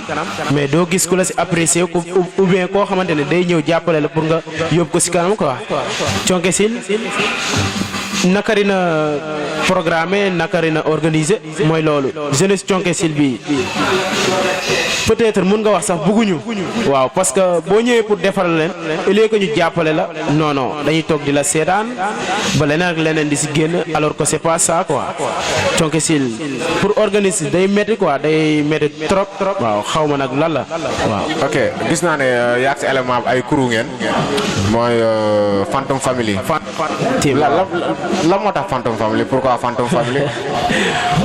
mais doo gis ku la si apprécier ko ou bien koo xamante ne day ñëw jàppale la pour nga yóbbu ko si kanam quoi Thionkesil nakari na programmé nakari na organisé mooy loolu jeunesse Thionkesil bi peut-être mun nga wax sax bëgguñu waaw parce que boo ñëwee pour defaral leen il est que ñu jàppale la non dañuy toog di la seetaan ba leneen ak leneen di si génn alors que c'est pas ça quoi Thionkesil pour organiser day métti quoi day métti trop waaw xaw ma nag lan la waaw. ok gis naa ne yaa si élément ay crew ngeen mooy Phantom Family. la moo tax Phantom Family pourquoi Phantom Family.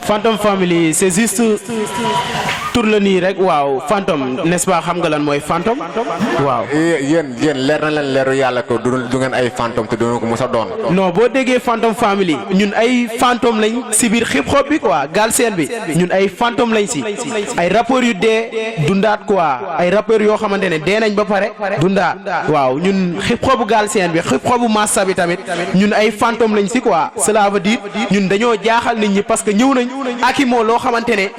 Phantom Family c'est juste tur la nii rek waaw Phantom n'est-ce pas xam nga lan mooy Phantom waaw. yéen leer na leen leeru yàlla ko du ngeen ay Phantom te doon ko mos a doon. non boo déggee Phantom Family ñun ay Phantom lañ si biir hip hop bi quoi Galsen bi ñun ay Phantom lañ si ay rappeurs yu dee dundaat quoi ay rappeurs yoo xamante ne dee nañ ba pare dundaat waaw ñun hip hop bu Galsen bi hip hop bu massa bi tamit ñun ay Phantom lañ si quoi cela veut dire ñun dañoo jaaxal nit ñi parce que ñëw nañ ak moo loo xamante ne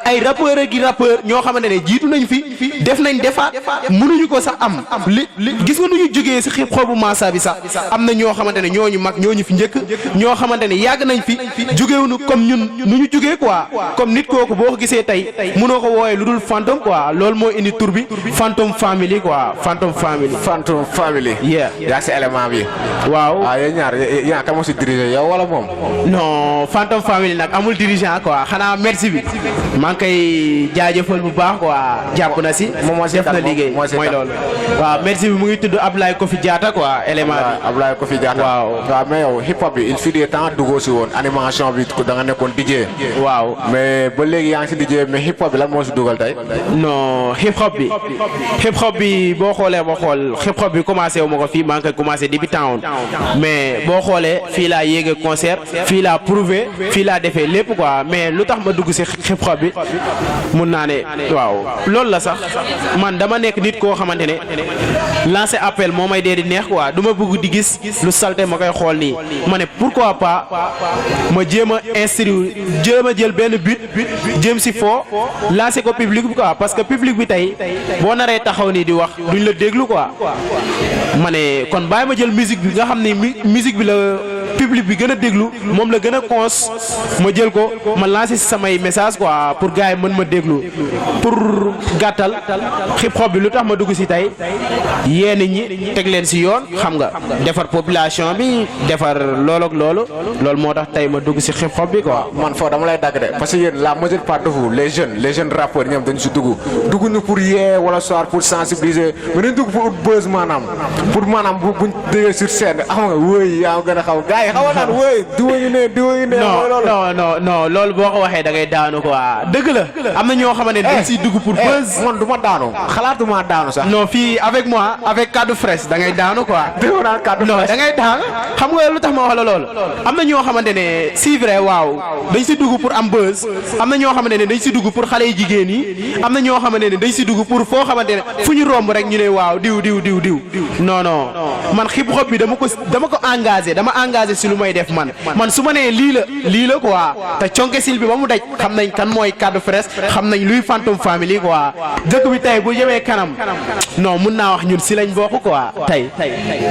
ay rappeurs ak rappeur ñoo xamante ne jiitu nañ fi def nañ defaat mënuñu ko sax am li gis nga nu ñu jógee si hip hop bu massa bi sax am na ñoo xamante ne ñooñu mag ñooñu fi njëkk ñoo xamante ne yàgg nañ fi jógewuñu comme ñun nu ñu jógee quoi comme nit kooku boo ko gisee tey mënoo ko woowee lu dul Phantom quoi loolu moo indi tur bi Phantom Family quoi Phantom Family. Phantom Family. yaa si élément bi. waaw yéen ñaar kan moo si dirigé yow wala moom. non Phantom Family nag amul dirigeant quoi xanaa merci bi maa ngi koy jaajëfal bu baax quoi jàpp na si. def na liggéey mooy loolu. waaw merci bi mu ngi tudd Ablaye Kofi Diatta quoi élément bi. Ablaye Kofi Diatta waaw mais yow hip hop bi il fut des temps duggoo si woon animation bi da nga nekkoon DJ. waaw mais ba léegi yaa ngi si DJ mais hip hop bi lan moo si dugal tey. non hip hop bi boo xoolee ma xool hip hop bi commencé wu ma ko fii maa ngi koy commencé depuis temps mais boo xoolee fii laa yéege concert fii laa prouvé fii laa defee lépp quoi mais lu tax ma dugg si hip hop bi mun naa ne waaw loolu la sax man dama nekk nit koo xamante ne lancer appel moo may dee di neex quoi du ma bëgg di gis lu salte ma koy xool nii ma ne pourquoi pas ma jéem a instruire jéem a jël benn but jéem si foo lancer ko public bi quoi parce que public bi tey boo naree taxaw nii di wax duñ la déglu quoi ma ne kon bàyyi ma jël musique bi nga xam ne musique bi la public bi gën a déglu moom la gën a cons ma jël ko ma lancer si samay message quoi pour gars yi mën ma déglu pour gàttal hip hop bi lu tax ma dugg si tey yéen ñi teg leen si yoon xam nga defar population bi defar loolu ak loolu moo tax tey ma dugg si hip hop bi quoi. man foo dama lay dagg de parce que yéen la majeure part de vous les jeunes rappeurs ñoom dañu si dugg ñu pour yee wala soir pour sensibiliser mais dañu dugg pour ut buzz maanaam pour maanaam buñ déggee sur scène xam nga wóoy yaa gën a xaw gars gars yi xaw a naan wéy diwa ñu ne non loolu boo ko waxee da ngay daanu quoi dëgg la am na ñoo xamante ne dañ siy dugg pour buzz. man du ma daanu xalaatuma daanu sax. non fii avec moi avec kaddu fraîche da ngay daanu quoi. non da ngay daanu xam nga lu tax ma wax la loolu. am na ñoo xamante ne c'est vrai waaw dañ si dugg pour am buzz am na ñoo xamante ne dañ si dugg pour xale yu jigéen yi am na ñoo xamante ne dañ si dugg pour foo xamante ne fu ñu romb rek ñu ne waaw diw non man hip hop bi dama ko engagé si lu may def man su ma nee lii la quoi te Thionkesil bi ba mu daj xam nañ kan mooy kaddu fraîche xam nañ luy Phantom Family quoi dëkk bi tey bu jëmee kanam non mun naa wax ñun si lañ bokk quoi tey.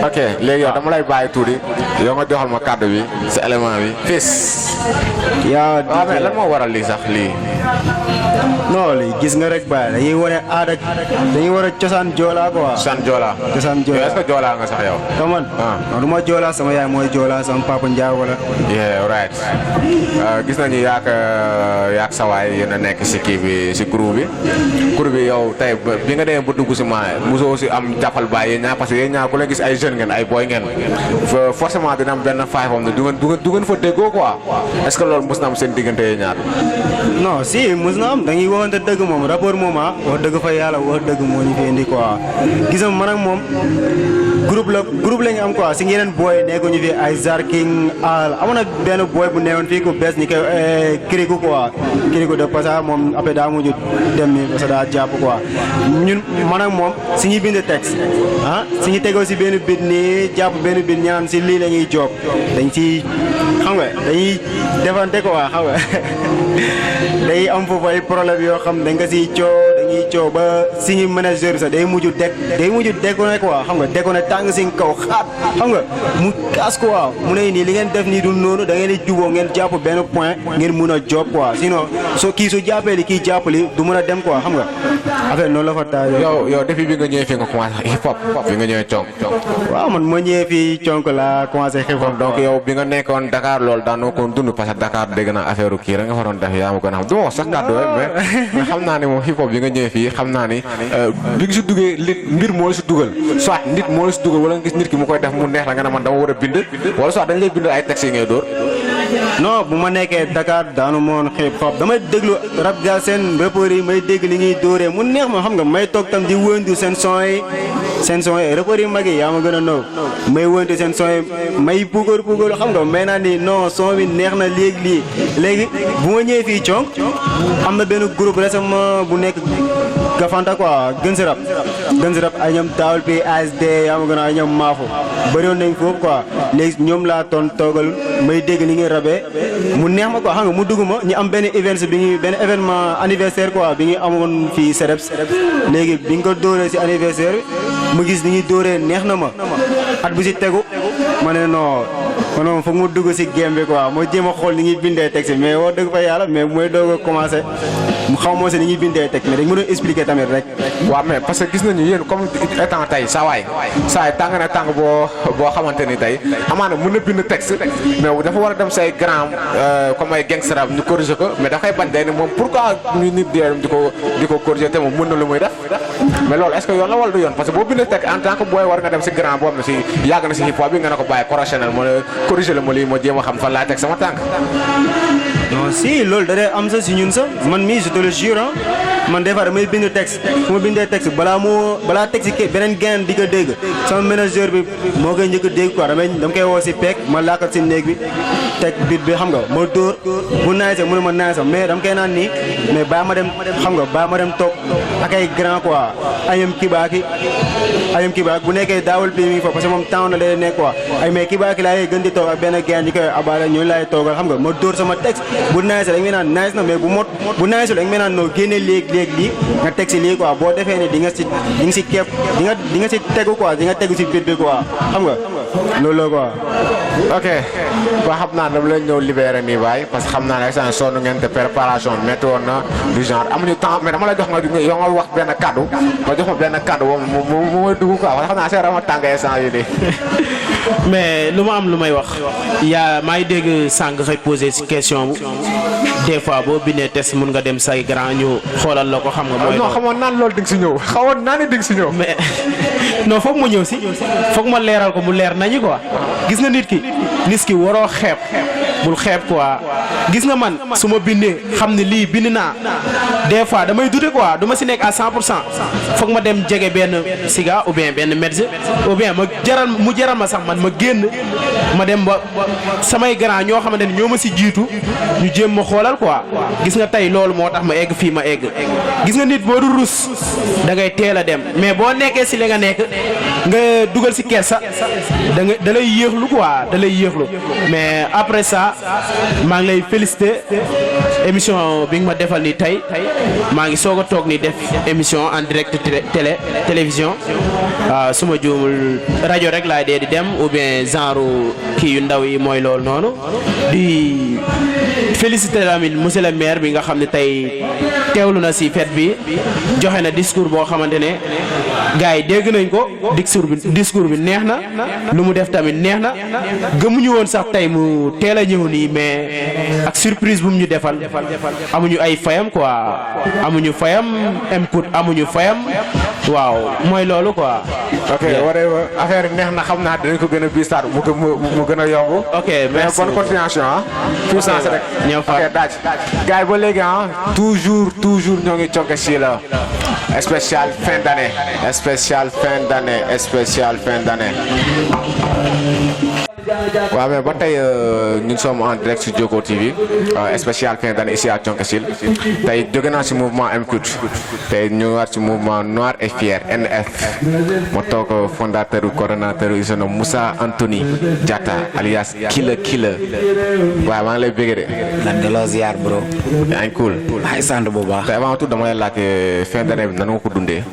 ok léegi yow dama lay bàyyi tuuti yow nga joxal ma kaddu bi si élément bi fis. yaa waaw mais lan moo waral lii sax lii. non lii gis nga rek ba dañuy wane aada dañuy war a cosaan Joola quoi. cosaan Joola. yow est-ce que Joola nga sax yow. man du ma Joola sama yaay mooy Joola sama papa Njaago la. yeah right gis nañu yaak sawaay yéen a nekk si kii bi si groupe bi yow tey bi nga demee ba dugg si maa mosoo si am jàppal baay yéen ñaar parce que yéen ñaar ku leen gis ay jeunes ngeen ay boy ngeen forcément dina am benn faay xam ne du ngeen fa déggoo quoi est-ce que loolu mos na am seen diggante yéen ñaar. non si mos na am dañuy waxante dëgg moom rapport moom wax dëgg fa yàlla wax dëgg moo ñu fi indi quoi gis nga man ak moom groupe la ñu am quoi si yeneen booy nekkuñu fi ay Zarking al amoon na benn booy bu newoon fii ku bees ñu koy Kirikou quoi Kirikou de passage moom après daa mujj dem ni parce que daa jàpp quoi ñun man ak moom si ñuy bind texte si ñu tegoo si benn bit nii jàpp benn bit ñaan si lii la ñuy job dañ ci xam nga dañuy defante quoi xam nga day am foofu ay problème yoo xam dañ nga siy coow ba suñu manager sax day mujj déconné quoi xam nga déconné tàng si kaw xaat xam nga mu kaas quoi mu ne nii li ngeen def nii du noonu da ngeen di juboo ngeen jàpp benn point ngeen mun a job quoi sinon kii su jàppee li kii jàpp li du mën a dem quoi xam nga affaire noonu la fa taal. yow depuis bi nga ñëwee fii nga commencé hip hop bi nga ñëwee conk. waaw man moo ñëwee fii conk la commencé hip hop. donc yow bi nga nekkoon Dakar loolu daanoo ko dund parce que Dakar dégg naa affaire kii rek nga fa doon def yaa ma gën a xam du ma wax sax kàddu mais xam naa ne moom hip hop bi nga ñëwee fii xam naa ni bi nga si duggee mbir moo la si dugal soit nit moo la si dugal wala nga gis nit ki mu koy def mu neex la nga ne man dama war a bind wala soit dañ lay bind ay textes yi ngay dóor. non bu ma nekkee Dakar daanu moon hip hop damay déglu rap seen rappeurs yi may dégg li ñuy dóoree mu neex ma xam nga may toog tam di wëndu seen son yi rappeurs yi mag yi yaa ma gën a nëw may wëndu seen son yi may puugar xam nga may naa ni non son bi neex na léegi bu ma ñëwee fii conk am na benn groupe récemment bu nekk Gafanta quoi gën si rap ay ñoom taawul bi ASD yaa ma gën a ay ñoom maafu bëriwoon nañ foofu quoi léegi ñoom laa toogal may dégg li ngeen rabee mu neex ma quoi xam nga mu dugg ma ñu am benn événement anniversaire quoi bi ñu amoon fii Sereps léegi bi nga ko dóoree si anniversaire bi mu gis ni ñuy dóoree neex na ma at bu si tegu ma ne non konoon foog mu dugg si game bi quoi moo jéem a xool ni ñuy bindee texte mais wax dëgg fa yàlla mais mooy doog a commencé mu xaw moo si ni ñuy bindee texte mais dañ ma doon expliquer tamit rek. waaw mais parce que gis nañu yéen comme étant tey saa tàng na tàng boo xamante ni tey amaana mën na bind texte mais dafa war a dem say grand comme ay gangster rap ñu corriger ko mais dafay bañ day ne moom pourquoi ñu nit di ko corriger te moom mën na lu muy def mais loolu est-ce que yoon la wala du yoon parce que boo bindee texte en tant que booy war nga dem si grand boo xam ne si yàgg na si hip hop bi nga ne ko bàyyi correctionnel moo corriger la ma lii moo jéem a xam fan laa teg sama tànk. non si loolu da dee am sa si ñun sax man mii je te le jure man des fois damay bind texte fu ma bindee texte balaa texte ki beneen gain di ko dégg sama manager bi moo koy njëkk a dégg quoi dama koy woo si peek ma laakat si néeg bi teg bit bi xam nga ma dóor bu naay sax mu ne ma naay sax mais dama koy naan nii mais bàyyi ma dem xam nga bàyyi ma dem toog ak ay grand quoi ayam kibaaki bu nekkee daawul bi mi ngi fa parce que moom temps na lay nekk quoi ay mais kibaaki laay gën di toog ak benn gain di koy abale ñooñu laay toogal xam nga ma dóor sama texte bu naay sax dañ may naan naay na mais bu naay sax dañ may naan noo génne léegi lii nga teg si lii quoi boo defee ni di nga si képp di nga si tegu quoi di nga tegu si bit bi quoi xam nga loolu quoi. ok ba xam naa dama leen ñëw libéré nii baay parce que xam naa ne seen sonn ngeen te préparation métti woon na du genre amuñu temps mais dama la jox nga wax benn kaddu nga jox ma benn kaddu moom mooy dugg quoi parce que xam naa c'est vraiment tàngee sans yi nii. mais lu ma am lu may wax maa ngi dégg sànq rek posé si question des fois boo bindee test mun nga dem say grand ñu xoolal la ko xam nga. mooy non xamoon naan loolu di nga si ñëw xawoon naa ne di nga si ñëw. mais non foog ma ñëw si foog ma leeral ko mu leer nañu quoi gis nga nit ki waroo xeeb bul xeeb quoi gis nga man su ma bindee xam ne lii bind naa des fois damay douter quoi du ma si nekk à 100% foog ma dem jege benn siga ou bien benn médecin ou bien mu jaral ma sax man ma génn ma dem ba samay grand ñoo xamante ne ñoo ma si jiitu ñu jéem ma xoolal quoi gis nga tey loolu moo tax ma egg fii ma egg gis nga nit boo du rus da ngay teel a dem mais boo nekkee si li nga nekk nga dugal si kersa da lay yéexlu quoi da lay yéexlu mais après ça maa ngi lay féliciter émission bi nga ma defal ni tey maa ngi soog a toog ni def émission en direct télévision su ma juumul rajo rek laay dee di dem ou bien genre kii yu ndaw yi mooy loolu noonu di féliciter tamit monsieur le maire bi nga xam ne tey teewlu na si fête bi joxe na discours boo xamante ne gars yi dégg nañ ko discours bi neex na lu mu def tamit neex na gëmuñu woon sax tey mu teel a ñëw nii mais ak surprise bu mu ñu defal amuñu ay fayam quoi amuñu fayam input amuñu fayam waaw mooy loolu quoi. ok waree affaire yi neex na xam naa dinañ ko gën a biisaat mu gën a yomb. ok merci bonne continuation ah. puissance rek ñëw fa ok daaj gars yi ba léegi ah toujours ñoo ngi conke si la spécial fin d'année spécial fin d'année. waaw mais ba tey nous sommes en direct sur Joko TV spécial fin d'année ici à Thionck-Essyl tey jóge naa si mouvement MCUT tey ñëwaat si mouvement Noir et Fier NF ma toog fondateur coordonnateur il se nomme Moussa Anthony Diatta alias Killa waaw maa ngi lay bëgg de. lan delloo ziar bro. yaa ngi cool. maa ngi sant bu baax. tey avant tout dama lay laaj fin d'année bi nan nga ko dundee.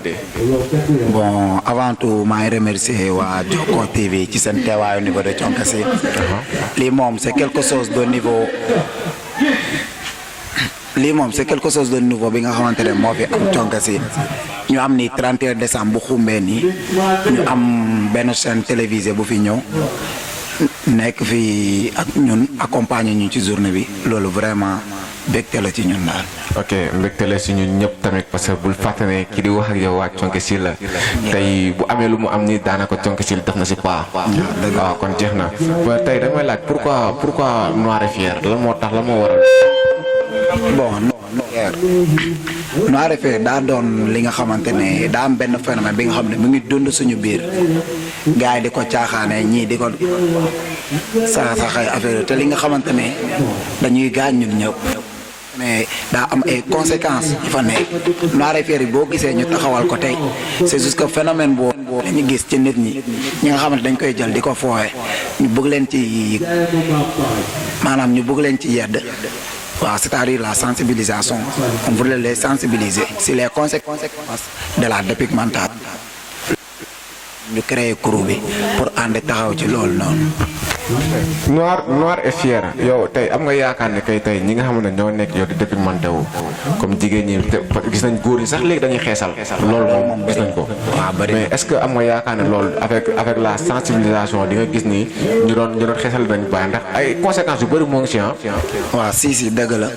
bon avant tout maa ngi remercier waa Joko TV ci seen teewaayu niveau de Thionck-Essyl. lii moom c'est quelque chose de niveau bi nga xamante ne moo fi am Thionck-Essyl ñu am ni 31 décembre bu xumbee nii ñu am benn chaîne télévisée bu fi ñëw nekk fi ak ñun accompagner ñu ci journée bi loolu vraiment mbégte la ci ñun daal. ok mbégte la si ñun ñëpp tamit parce que bul fàtte ne ki di wax ak yow waa Thionck-Essyl la tey bu amee lu mu am ni daanaka Thionck-Essyl def na si pas. waaw kon jeex na tey damay laaj pourquoi Noir et Fier lan moo tax lan moo waral. bon Noir et Fier daa doon li nga xamante ne daa am benn phénomène bi nga xam ne mu ngi dund suñu biir gars yi di ko caaxaane ñii di ko saxay affaire te li nga xamante ne dañuy gaañ ñun ñëpp. mais daa am ay conséquences yu fa nekk Noir et Fier yi boo gisee ñu taxawal ko tey c'est juste que phénomène boobu dañu gis ci nit ñi nga xamante dañ koy jël di ko foowe ñu bëgg leen ci maanaam ñu bëgg leen ci yedd waaw c'est-à-dire la sensibilisation on voulait les sensibiliser sur les conséquences de la dépigmentation ñu créé crew bi pour ànd taxaw ci loolu noonu. Noir et Fier yow tey am nga yaakaar ne kay tey ñi nga xam ne ñoo nekk yow di dépigmenté wu comme jigéen ñi gis nañ góor ñi sax léegi dañuy xeesal loolu moom gis nañ ko. mais est-ce que am nga yaakaar ne loolu avec la sensibilisation di nga gis ni ñu doon xeesal dañ bàyyi ndax ay conséquences yu bëri moo ngi ci ah. waaw si dëgg la.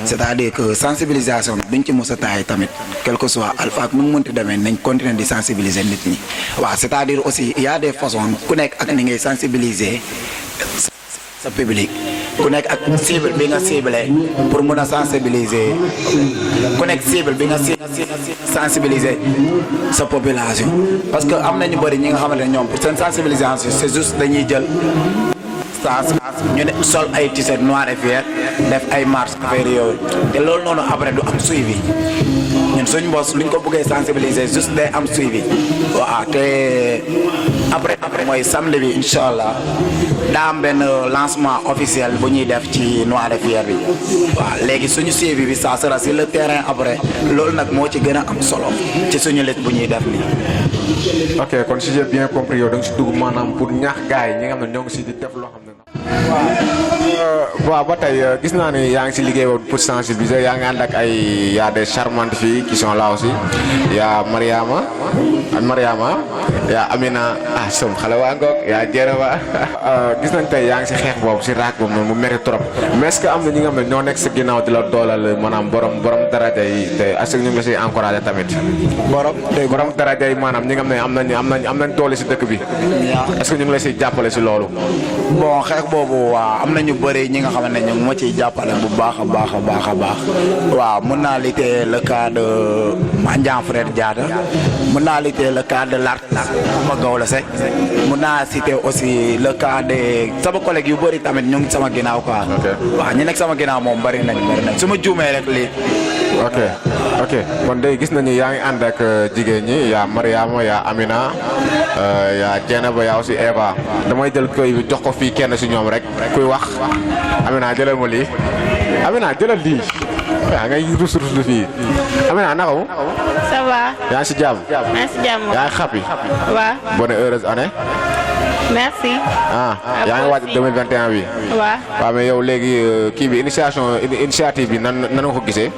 c'est-à-dire que sensibilisation duñ ci mos a taay tamit quel que soit alpha ak nu mu mënti demee nañ continuer di sensibiliser nit ñi waaw c'est-à-dire aussi il y a des façons ku nekk ak ni ngay sensibiliser sa public ku nekk ak cible bi nga ciblé pour mën a sensibiliser ku nekk cible bi nga sensibiliser sa population parce que am na ñu bëri ñi nga xamante ne ñoom pour seen sensibilisation c'est juste dañuy jël ñu ne sol ay t-shirt Noir et Fier def ay marche affaire yooyu te loolu noonu après du am suivi ñun suñ mbos luñ ko bëggee sensibiliser juste day am suivi waaw te après mooy samedi bi incha allah daa am benn lancement officiel bu ñuy def ci Noir et Fier bi waaw léegi suñu suivi bi ça sera sur le terrain après loolu nag moo ci gën a am solo ci suñu liste bu ñuy def nii. ok kon si j'ai bien compris yow da nga si dugg maanaam pour ñaax gars yi ñi nga xam ne ñoo ngi si di def loo xam ne. waaw ba tey gis naa ne yaa ngi si liggéey woon pour sensibiliser yaa ngi ànd ak ay y a des charmantes filles qui sont là aussi y a Mariama yaa Amina som xale waa ngoog yaa Dieynaba gis nañ tey yaa ngi si xeex boobu si raak boobu noonu mu métti trop mais est-ce que am na ñi nga xam ne ñoo nekk sa ginnaaw di la doolal maanaam borom daraja yi te est-ce que ñu ngi la siy encouragé tamit. borom daraja yi maanaam ñi nga xam ne am nañ doole si dëkk bi est-ce que ñu ngi la siy jàppale si loolu. bon xeex boobu waaw am na ñu bëri ñi nga xam ne ñu ngi ma ciy jàppale bu baax a baax waaw mën naa citer le cas de Mandiang Frère Diatta mën naa citer le cas de Lat ma Gawla Seck mën naa citer aussi le cas de sama collègue yu bëri tamit ñu ngi sama ginnaaw quoi. waaw ñi nekk sama ginnaaw moom bëri nañ su ma juumee rek lii. ok kon day gis nañu yaa ngi ànd ak jigéen ñi yaa Mariama yaa Amina yaa Dieynaba yaa aussi Eva damay jël koy bi jox ko fii kenn si ñoom rek kuy wax Amina jëlal ma lii Amina jëlal lii yaa ngay rus lu fii Amina naka mu. ça va. yaa ngi si jàmm. maa ngi si jàmm. yaa ngi happy. waaw. bonne heureuse année. merci. yaa ngi waaj 2021 bi. waaw mais yow léegi kii bi initiative bi nan nga ko gisee.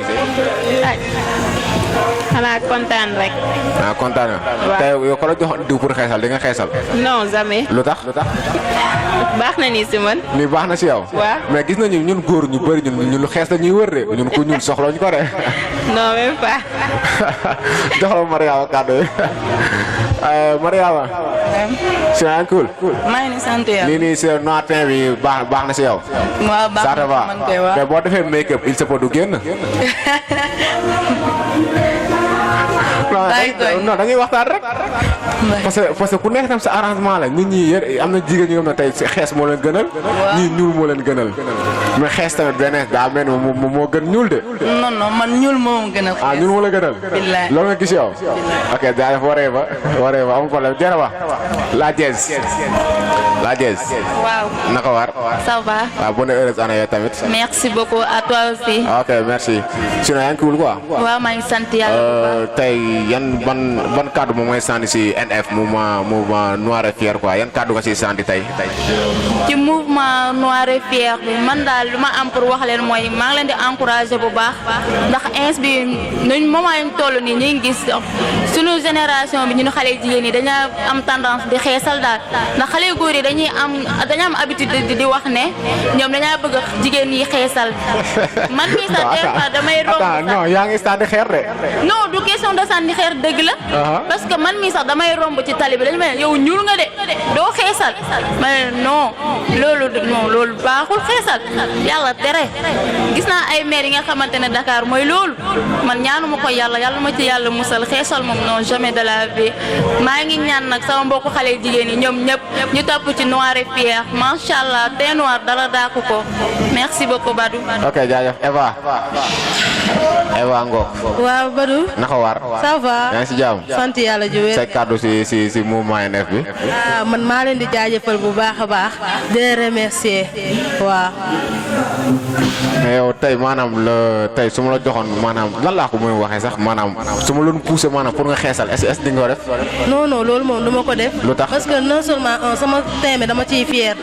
xanaa kontaan rek. kontaan nga. waaw tey yow ko la jox diw pour xeesal di nga xeesal. non jamais. lu tax. baax na nii si man. nii baax na si yow. waaw mais gis nañu ñun góor ñu bëri ñun lu xees la ñuy wër de ñun ku ñun soxla ñu ko de. non même pas. jox la Mariama kàddu yi Mariama. si yaa ngi cool. maa ngi sant yàlla. lii nii si noir bi baax na si yow. waaw baax na man koy wax mais boo defee make up il se peut du génn. non dañuy waxtaan rek. parce que ku nekk tam sa arrangement la nit ñi am na jigéen ñi nga xam ne tey xees moo leen gënal. ñii ñuul moo leen gënal. mais xees tamit beneen daa mel ni moo gën ñuul de. non man ñuul moo gënal. ñuul moo la gënal. billaay loolu nga gis yow. ok jaajëf waree ba amul problème Dieynaba la Diez. waaw. naka war. ça va. waaw bonne heureuse année yow tamit. merci beaucoup à toi aussi. ok merci. sinon yaa ngi cool quoi. waaw maa ngi sant yàlla. tey yan ban kàddu moom mooy sànni si NF mouvement Noir et Fier quoi yan kàddu nga siy sànni tey. ci mouvement Noir et Fier bi man daal lu ma am pour wax leen mooy maa ngi leen di encourager bu baax ndax ins bi nuñ moment yi ñu toll nii ñu ngi gis sunu génération bi ñun xale jigéen ñi dañoo am tendance di xeesal daal ndax xale góor yi dañuy am habitude di wax ne ñoom dañaa bëgg jigéen ñi xeesal man mii sax des fois damay romb. non yaa ngi sànni xeer de. non du question de sànni xeer dëgg la. parce que man mii sax damay romb ci tali bi dañu mel yow ñuul nga de doo xeesal ma non loolu baaxul xeesal yàlla tere gis naa ay maire yi nga xamante ne Dakar mooy loolu man ñaanuma ko yàlla ma ci yàlla musal xeesal moom non jamais de la vie maa ngi ñaan nag sama mbokku xale jigéen yi ñoom ñëpp ñu topp ci Noir et Fier macha allah teint noir dara daaku ko merci beaucoup Badou. ok jaajëf Eva Ngo. waaw Badou. naka war. ça va. yaa ngi si jàmm. sant yàlla ju wér. say kàddu si mouvement NF bi. man maa leen di jaajëfal bu baax a baax. di leen remercier waaw. mais yow tey maanaam tey su ma la joxoon maanaam lan laa ko mën a waxee sax maanaam su ma leen poussé maanaam pour nga xeesal est-ce di nga ko def. non loolu moom du ma ko def. lu tax parce que non seulement sama teint dama ciy fier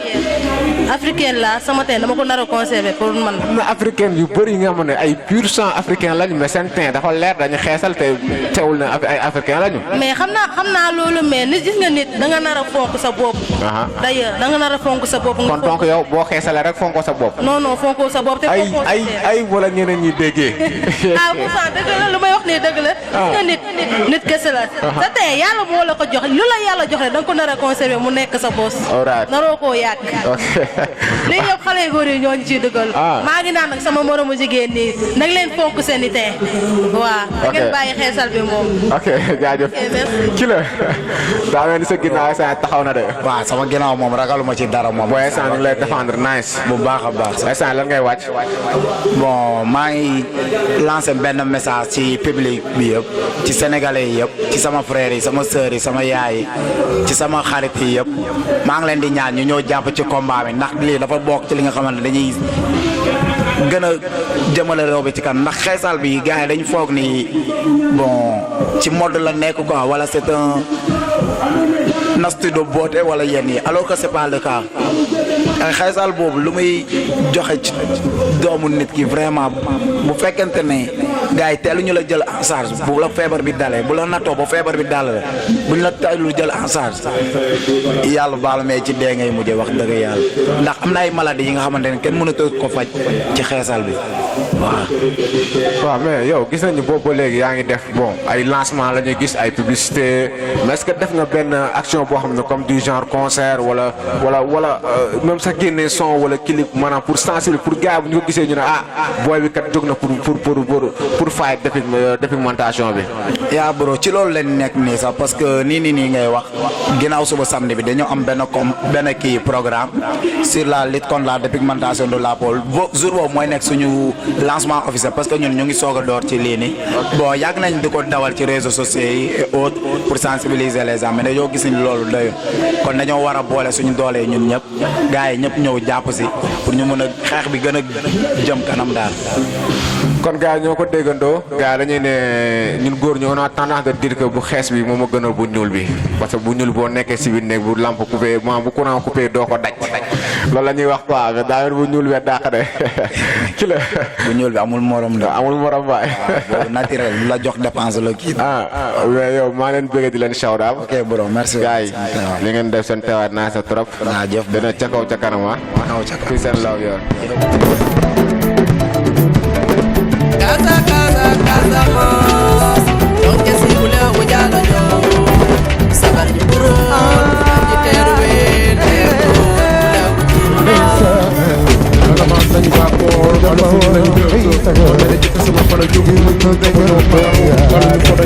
africaine la sama teint dama ko nar a conserver pour man. am na africaine yu bëri yi nga xam ne ay pur sang africain lañu mais seen teint dafa leer dañu xeesal te teewul na ay africain lañu. mais xam naa loolu mais nit gis nga nit da nga nar a fonk sa bopp. d'ailleurs da nga nar a fonk sa bopp. kon donc yow boo xeesalee rek fonko sa bopp. non fonko sa bopp te ay wala ñeneen ñi déggee. pourtant dëgg la lu may wax nii dëgg la. gis nga nit kese la. sa tey yàlla moo la ko jox lu la yàlla jox rek da nga ko nar a conserver mu nekk sa bos. naroo koo yàq. lii yëpp xale yu góor yi ñoo ñu ciy dëggal. maa ngi naan nag sama moromu jigéen nii nag leen fonk seen i tey. waaw da ngeen bàyyi xeesal bi moom. ok jaajëf. ki la daa mel ni sa ginnaaw sa taxaw na de. waaw sama ginnaaw moom ragaluma ci dara moom. booy instant ñu ngi lay défendre nice. bu baax a baax. instant lan ngay wàcc. bon maa ngi lancé benn message ci public bi yëpp ci sénégalais yi yëpp ci sama frères yi sama sœurs yi sama yaay yi ci sama xarit yi yëpp maa ngi leen di ñaan ñu ñëw jàpp ci combat bi ndax lii dafa bokk ci li nga xamante dañuy gën a jëmale réew bi ci kan ndax xeesal bi gars yi dañu foog ni bon ci mode la nekk quoi wala c'est un nastu de beauté wala yenn yi alors que c'est pas le cas xeesal boobu lu muy joxe ci doomu nit ki vraiment bu fekkente ne gars yi teelu ñu la jël en charge bu la feebar bi dalee bu la nattoo ba feebar bi dal la buñ la teelu jël en charge yàlla baal mais ci dee ngay mujjee wax dëgg yàlla ndax am na ay maladies yi nga xamante ne kenn mënatoo ko faj ci xeesal bi waaw mais yow gis nañu boobu ba léegi yaa ngi def bon ay lancement la ñuy gis ay publicité mais est-ce que def nga benn action boo xam ne comme du genre concert wala même sax génnee son wala clip maanaam pour sensibiliser pour gars bu ñu ko gisee ñu ne booy bi kat jóg na pour fight dépigmentation bi. yaa bro ci loolu lañ nekk nii sax parce que nii ngay wax ginnaaw suba samedi bi dañoo am benn kii programme sur la lutte contre la dépigmentation de la peau jour boobu mooy nekk suñu lancement officiel parce que ñun ñu ngi soog a door ci lii nii bon yàgg nañ di ko dawal ci réseaux sociaux yi et autres pour sensibiliser les gens mais dañoo gis ni loolu doyul kon dañoo war a boole suñu doolee ñun ñëpp gars yi ñëpp ñëw jàpp si pour ñu mën a xeex bi gën a jëm kanam daal. kon gars ñoo ko déggandoo gars dañuy ne ñun góor ñoo a tendance de dire que bu xees bi moom a gënal bu ñuul bi parce que bu ñuul boo nekkee si biir néeg bu lampe coupé maanaam bu courant coupé doo ko daj loolu la ñuy wax quoi mais daa bu ñuul bi dàq de ki la. bu ñuul bi amul morom la. amul morom waay. boobu naturel lu la jox dépense la kii. mais yow maa leen bëgg di leen shout out. ok bro merci. gars yi li ngeen def seen teewaat naa sa trop. jëf dina ca kaw ca kanam fii seen law yoon. Casa, casa, casa más. Don't get sick, we love we got yo. Sabar di puro, di terwin, Wala